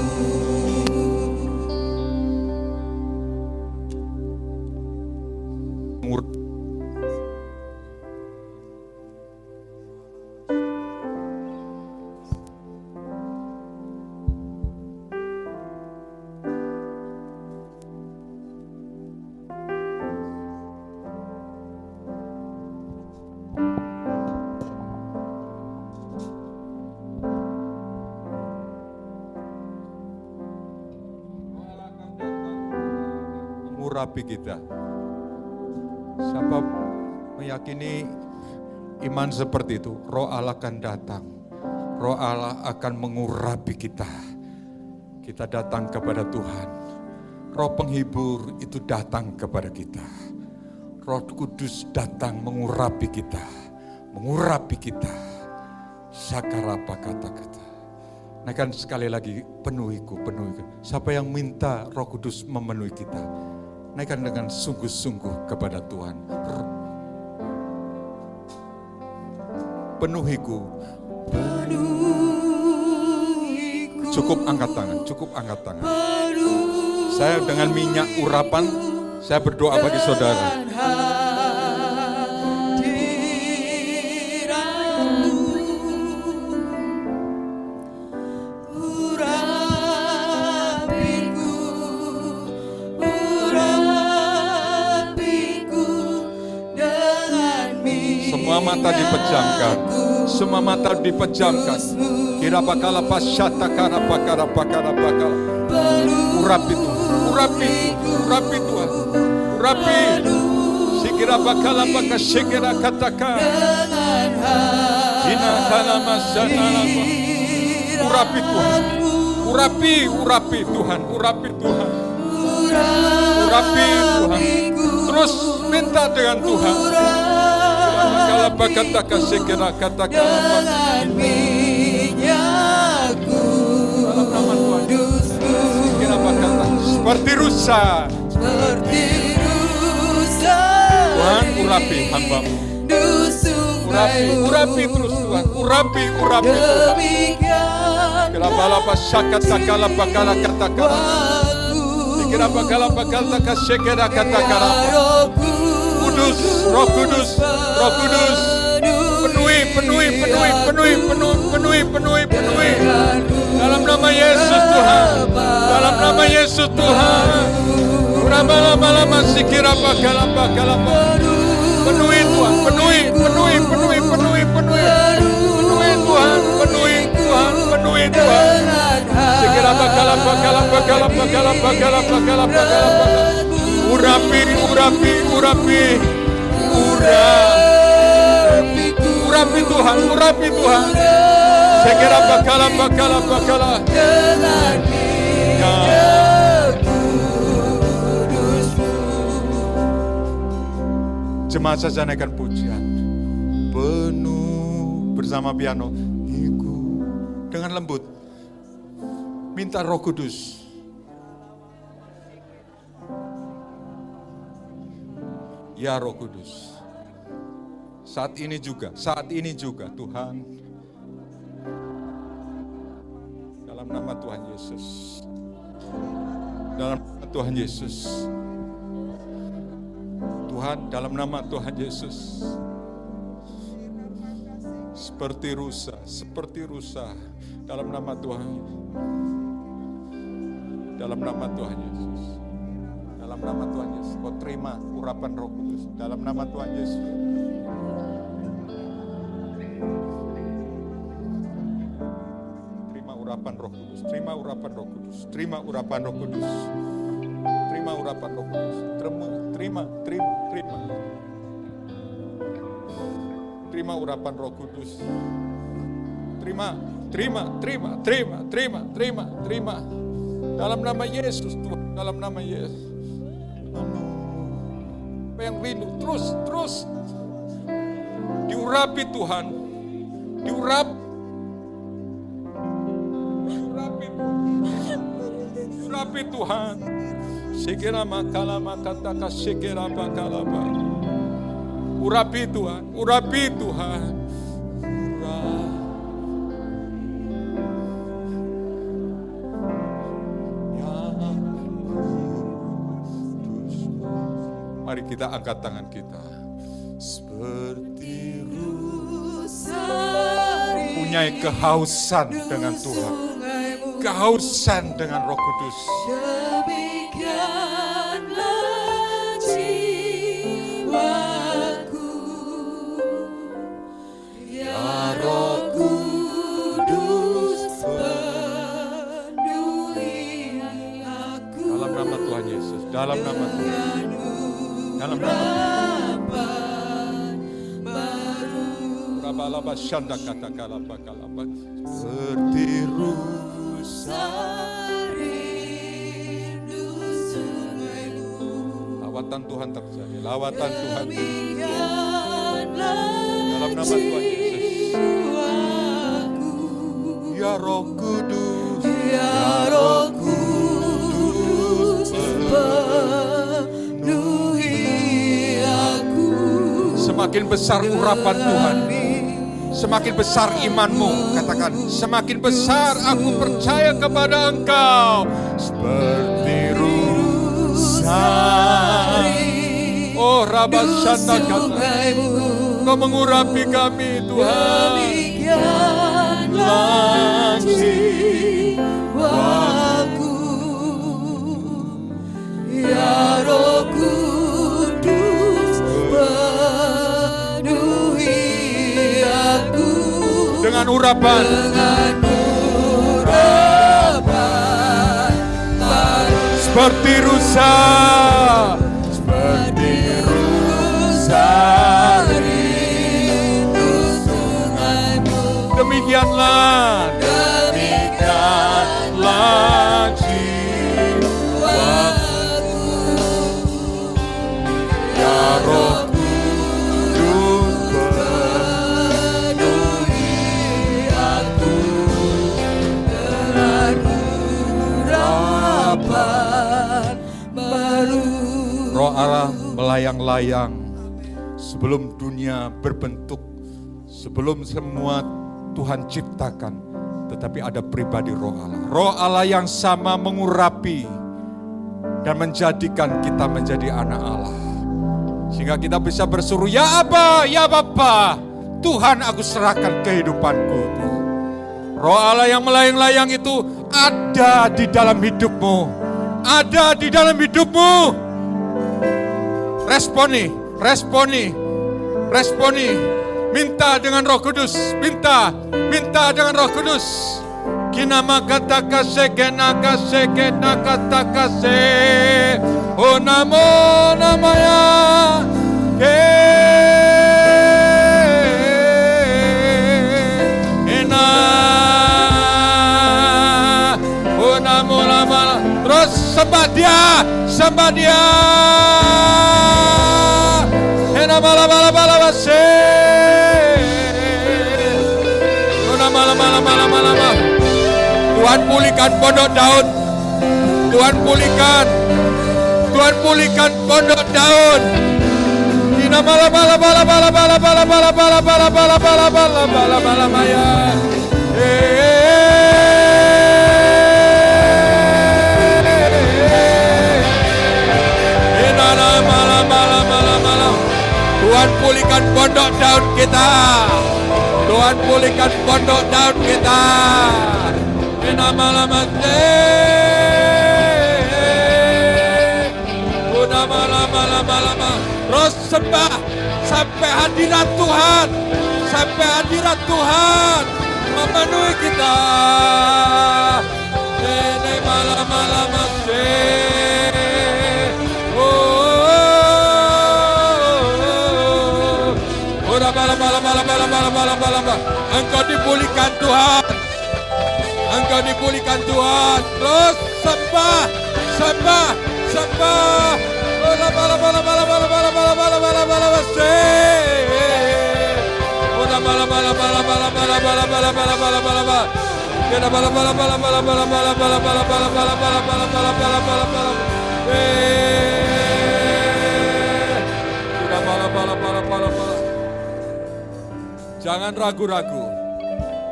mengurapi kita. Siapa meyakini iman seperti itu, Roh Allah akan datang. Roh Allah akan mengurapi kita. Kita datang kepada Tuhan. Roh penghibur itu datang kepada kita. Roh Kudus datang mengurapi kita. Mengurapi kita. Sakarapa kata-kata. Naikkan sekali lagi, penuhiku, penuhiku. Siapa yang minta Roh Kudus memenuhi kita, naikkan dengan sungguh-sungguh kepada Tuhan. Penuhiku. Cukup angkat tangan, cukup angkat tangan. Saya dengan minyak urapan, saya berdoa bagi saudara. Semua mata dipejamkan, semua mata dipejamkan. Kira bakala pasyata kara bakara bakara bakala. Urapi Tuhan, urapi, urapi Tuhan, urapi. Sikira bakala baka sikira katakan. Jina kana masana lama. Urapi Tuhan, urapi, urapi Tuhan, urapi Tuhan. Urapi Tuhan. Terus minta dengan Tuhan. Kalau kata sekira katakan seperti rusa, Tuhan urapi hamba-Mu. Urapi, urapi terus Tuhan, urapi, urapi Tuhan. Kelapa-lapa sakata-kala bakala kata-kala. Dikira bakala bakala sekira kata-kala. Kudus, Roh Kudus, Roh Kudus, penuhi, penuhi, penuhi, penuhi, penuhi, penuhi, penuhi. Dalam nama Yesus Tuhan, dalam nama Yesus Tuhan. Lama-lama sikira bakala bakala. Penuhi Tuhan, penuhi, penuhi, penuhi, penuhi, penuhi. Penuhi Tuhan, penuhi Tuhan, penuhi Tuhan. Sikira bakala bakala bakala bakala bakala bakala bakala. Urapi, urapi, urapi, urapi Tuhan, urapi Tuhan. Segera bakala, bakala, bakala. Jemaat saja naikkan pujian. Penuh bersama piano. Dengan lembut. Minta Roh Kudus. Ya Roh Kudus, saat ini juga Tuhan, Dalam nama Tuhan Yesus. Dalam nama Tuhan Yesus. Tuhan, dalam nama Tuhan Yesus. Seperti rusa. Dalam nama Tuhan. Dalam nama Tuhan Yesus. Dalam nama Tuhan Yesus. Kau terima urapan Roh Kudus. Dalam nama Tuhan Yesus. Terima urapan Roh Kudus. Terima urapan Roh Kudus. Terima urapan Roh Kudus. Terima urapan Roh Kudus. Terima. Terima urapan Roh Kudus. Terima. Dalam nama Yesus Tuhan, dalam nama Yesus. Apa yang rindu, terus diurapi Tuhan. Diurapi Tuhan. Sekira makalama kataka sekira bakalaba. Urapi Tuhan. Mari kita angkat tangan kita. Seperti punya kehausan dengan Tuhan. Kehausan dengan Roh Kudus. Demikianlah jiwaku, ya Roh Kudus penuhi aku. Dalam nama Tuhan Yesus. Dalam nama Tuhan. Dalam nama Rabalaba Shanda Katakalaba Kalaba. Seperti rusa rindu sungaimu. lawatan Tuhan terjadi. Lawatan Tuhan. Demikianlah Dalam nama Tuhan Yesus. jiwaku, Ya Roh Kudus. ya Roh Kudus penuhi aku. Semakin besar urapan Tuhan, semakin besar imanmu. Katakan, semakin besar aku percaya kepada Engkau. Seperti rusa. Oh Rabasana kata, Kau mengurapi kami Tuhan. Demikianlah jiwaku, ya Roh Kudus penuhi aku. Dengan urapan. Seperti rusa. Seperti rusa. Rindu sungaimu. Demikianlah jiwaku, ya Roh Kudus penuhi aku. Dengan urapan baru. Roh Allah melayang-layang sebelum dunia berbentuk, sebelum semua Tuhan ciptakan, tetapi ada pribadi Roh Allah. Roh Allah yang sama mengurapi dan menjadikan kita menjadi anak Allah. Sehingga kita bisa berseru, ya Aba, ya Bapa, Tuhan aku serahkan kehidupanku. Roh Allah yang melayang-layang itu ada di dalam hidupmu. Ada di dalam hidupmu. Responi. Minta dengan Roh Kudus. Minta dengan Roh Kudus. Kinama kata kase kena kata kase. Oh namo namanya. Ena. Oh namo namanya. Terus sembah dia. Ena bala se. Tuhan pulihkan pondok Daud. Tuhan pulihkan pondok Daud. Ina bala maya. Tuhan pulihkan pondok daun kita. Tuhan pulihkan pondok daun kita. Nama-nama lama-lama. Terus sembah sampai hadirat Tuhan. Sampai hadirat Tuhan memenuhi kita. Ini malam-malam Engkau dipulihkan Tuhan. Engkau dipulihkan Tuhan. Terus sembah. Jangan ragu-ragu.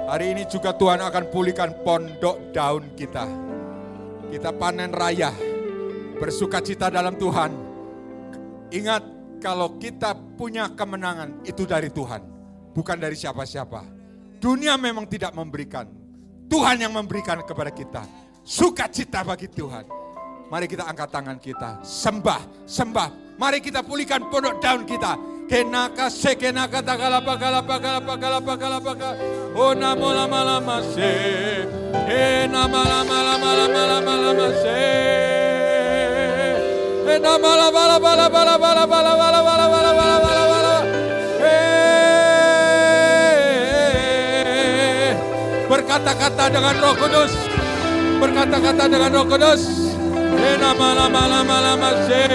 Hari ini juga Tuhan akan pulihkan pondok daun kita. Kita panen raya, bersukacita dalam Tuhan. Ingat, kalau kita punya kemenangan itu dari Tuhan, bukan dari siapa-siapa. Dunia memang tidak memberikan, Tuhan yang memberikan kepada kita. Sukacita bagi Tuhan. Mari kita angkat tangan kita, sembah. Mari kita pulihkan pondok daun kita. Kenaka takala pakala. Oh namo lama se. Nama lama se. Nama berkata-kata dengan Roh Kudus. Berkata-kata dengan Roh Kudus. Nama se.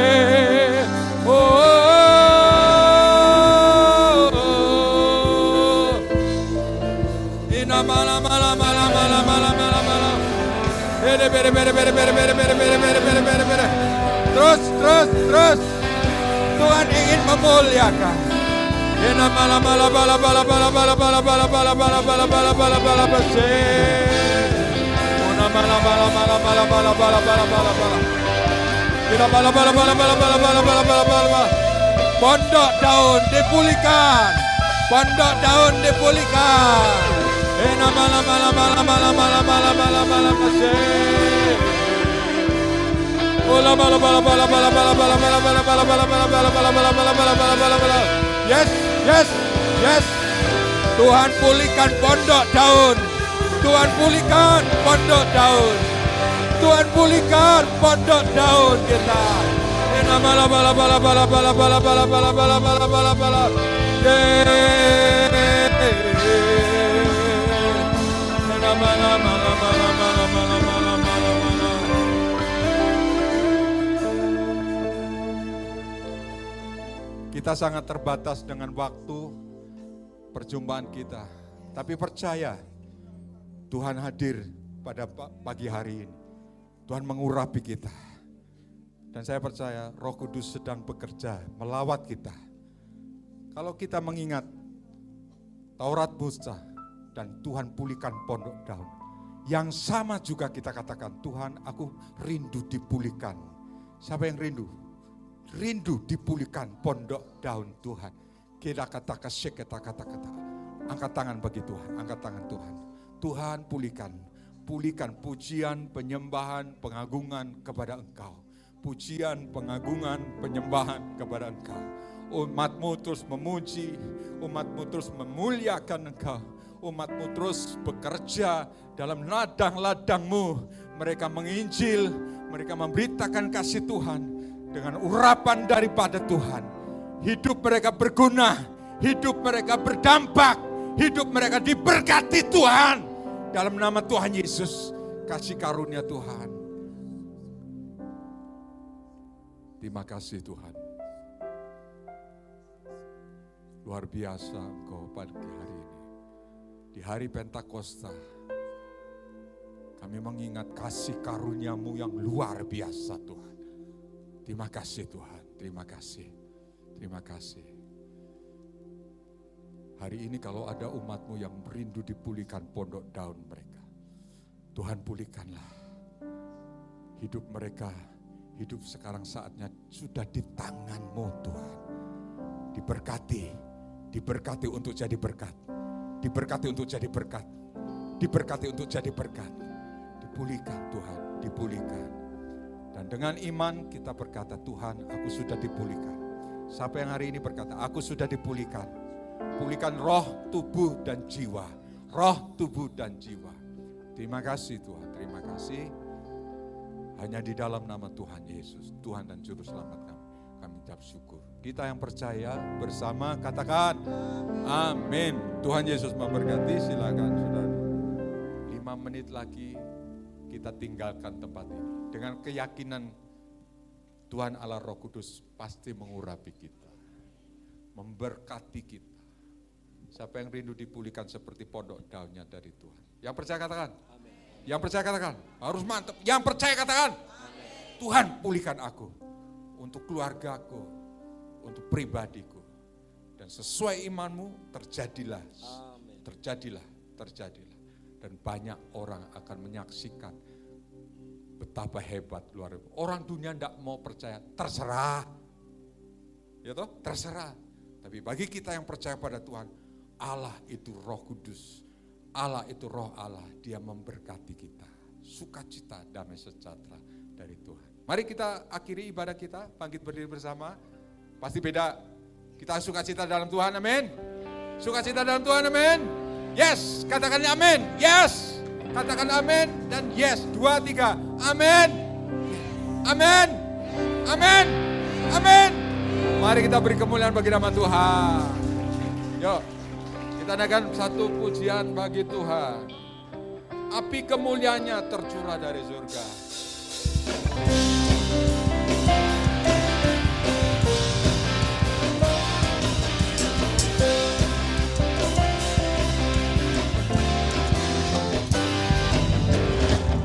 Terus Tuhan ingin memuliakan. Pondok daun dipulihkan. Pondok daun dipulihkan. Yes. Tuhan pulihkan pondok daun. Tuhan pulihkan pondok daun. Tuhan pulihkan pondok daun kita. Kita sangat terbatas dengan waktu perjumpaan kita. Tapi percaya, Tuhan hadir pada pagi hari ini. Tuhan mengurapi kita. Dan saya percaya Roh Kudus sedang bekerja melawat kita. Kalau kita mengingat Taurat Musa dan Tuhan pulihkan pondok daun. Yang sama juga kita katakan, Tuhan aku rindu dipulihkan. Siapa yang rindu? Rindu dipulihkan pondok daun Tuhan. Kita kata. Angkat tangan bagi Tuhan, angkat tangan Tuhan. Tuhan pulihkan pujian, penyembahan, pengagungan kepada Engkau. Pujian, pengagungan, penyembahan kepada Engkau. Umat-Mu terus memuji, umat-Mu terus memuliakan Engkau. Umat-Mu terus bekerja dalam ladang-ladang-Mu. Mereka menginjil, mereka memberitakan kasih Tuhan. Dengan urapan daripada Tuhan. Hidup mereka berguna, hidup mereka berdampak, hidup mereka diberkati Tuhan. Dalam nama Tuhan Yesus, kasih karunia Tuhan. Terima kasih Tuhan. Luar biasa Engkau pada hari ini. Di hari Pentakosta, kami mengingat kasih karunia-Mu yang luar biasa Tuhan. Terima kasih Tuhan, terima kasih. Hari ini kalau ada umat-Mu yang merindu dipulihkan pondok daun mereka, Tuhan pulihkanlah. Hidup mereka, hidup sekarang saatnya sudah di tangan-Mu Tuhan. diberkati untuk jadi berkat, diberkati untuk jadi berkat, diberkati untuk jadi berkat. Dipulihkan Tuhan, dipulihkan. Dan dengan iman kita berkata, Tuhan, aku sudah dipulihkan. Siapa yang hari ini berkata, aku sudah dipulihkan. Pulihkan roh, tubuh, dan jiwa. Roh, tubuh, dan jiwa. Terima kasih Tuhan, terima kasih. Hanya di dalam nama Tuhan Yesus, Tuhan dan Juru Selamat kami ucap syukur. Kita yang percaya bersama katakan amin. Tuhan Yesus memberkati, silakan saudara. 5 menit lagi kita tinggalkan tempat ini. Dengan keyakinan Tuhan Allah Roh Kudus pasti mengurapi kita, memberkati kita. Siapa yang rindu dipulihkan seperti pondok daunnya dari Tuhan? Yang percaya katakan. Amin. Yang percaya katakan. Harus mantap. Yang percaya katakan. Amin. Tuhan pulihkan aku. Untuk keluargaku. Untuk pribadiku. Dan sesuai imanmu terjadilah. Amin. Terjadilah. Dan banyak orang akan menyaksikan betapa hebat luar biasa. Orang dunia tidak mau percaya. Terserah. Ya toh? Terserah. Tapi bagi kita yang percaya pada Tuhan, Allah itu Roh Kudus, Allah itu Roh Allah, Dia memberkati kita. Sukacita, damai sejahtera dari Tuhan. Mari kita akhiri ibadah kita, bangkit berdiri bersama. Pasti beda, kita sukacita dalam Tuhan, amin. Sukacita dalam Tuhan, amin. Yes, katakan amin, yes. Katakan amin dan yes, 2, 3, amin. Amin, amin, amin. Mari kita beri kemuliaan bagi nama Tuhan. Yuk. Kita adakan satu pujian bagi Tuhan. Api kemuliaannya tercurah dari surga.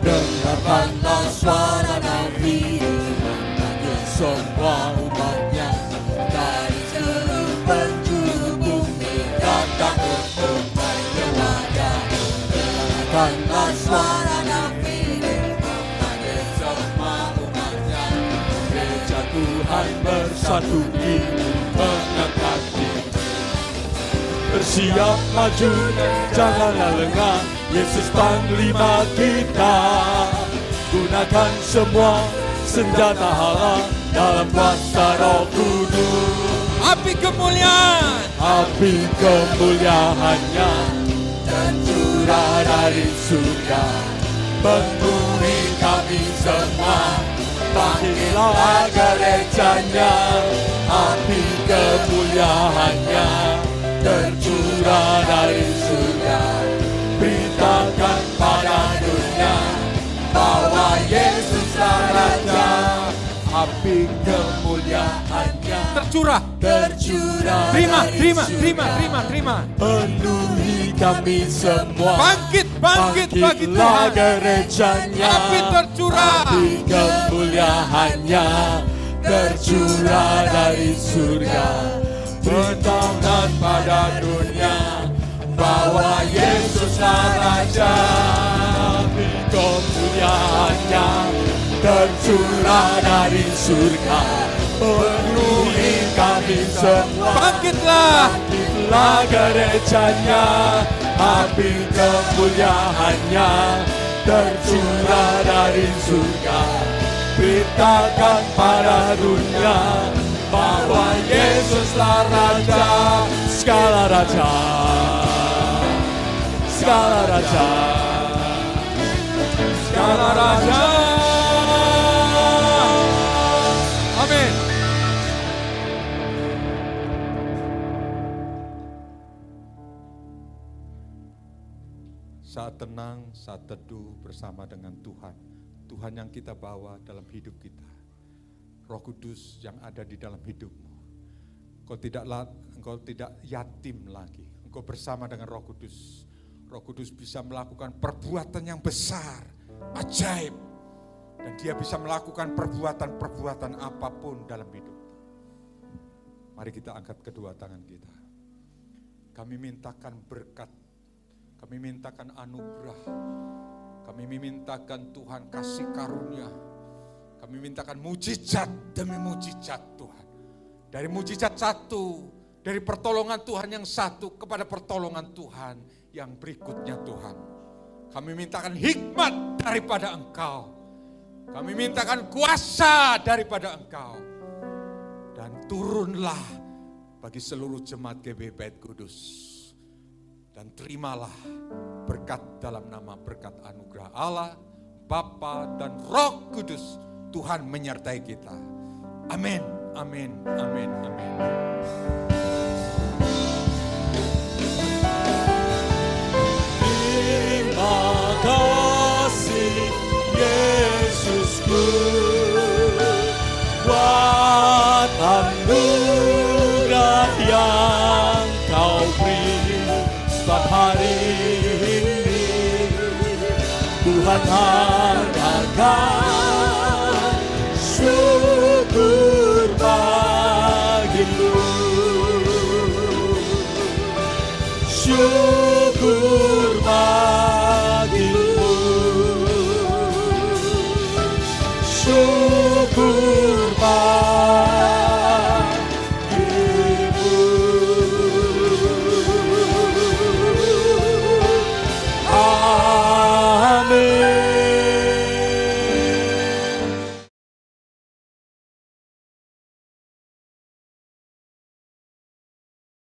Dengarkanlah suara Nabi memanggil semua umatnya dari seluruh penjuru bumi datang untuk menyembahnya. Dengarkanlah suara Nabi memanggil semua umatnya. Gereja Tuhan bersatu ini mengangkat diri. Bersiap maju, janganlah lengah. Yesus Panglima kita, gunakan semua senjata Allah dalam kuasa Roh Kudus. Api kemuliaan, api kemuliaannya tercurah dari surga, penuhi kami semua. Bangkitlah gerejanya, api kemuliaannya tercurah dari surga. Beritakan pada dunia bahwa Yesuslah Raja. Api kemuliaannya tercurah. Terima. Penuhi kami semua. Bangkit bagi Tuhan. Gerejanya, Api tercurah. api kemuliaannya tercurah dari surga. Beritakan pada dunia bahwa Yesuslah Raja. Api kemuliaannya tercurah dari surga, penuhi kami semua. Bangkitlah Gerejanya, api kemuliaannya tercurah dari surga. Beritakan pada dunia bahwa Yesuslah Raja. Segala raja, segala raja, segala raja. Amin. Saat tenang, saat teduh bersama dengan Tuhan. Tuhan yang kita bawa dalam hidup kita. Roh Kudus yang ada di dalam hidupmu. Engkau tidak yatim lagi. Engkau bersama dengan Roh Kudus. Roh Kudus bisa melakukan perbuatan yang besar, ajaib. Dan dia bisa melakukan perbuatan-perbuatan apapun dalam hidup. Mari kita angkat kedua tangan kita. Kami mintakan berkat. Kami mintakan anugerah. Kami mintakan Tuhan kasih karunia. Kami mintakan mujizat demi mujizat Tuhan. Dari mujizat satu Dari pertolongan Tuhan yang satu kepada pertolongan Tuhan yang berikutnya Tuhan. Kami mintakan hikmat daripada Engkau. Kami mintakan kuasa daripada Engkau. Dan turunlah bagi seluruh jemaat GB Bait Kudus. Dan terimalah berkat dalam nama berkat anugerah Allah, Bapa dan Roh Kudus. Tuhan menyertai kita. Amin, amin, amin, amin. Terima kasih Yesusku buat anugerah yang Kau beri setiap hari ini. Tuhan hargakan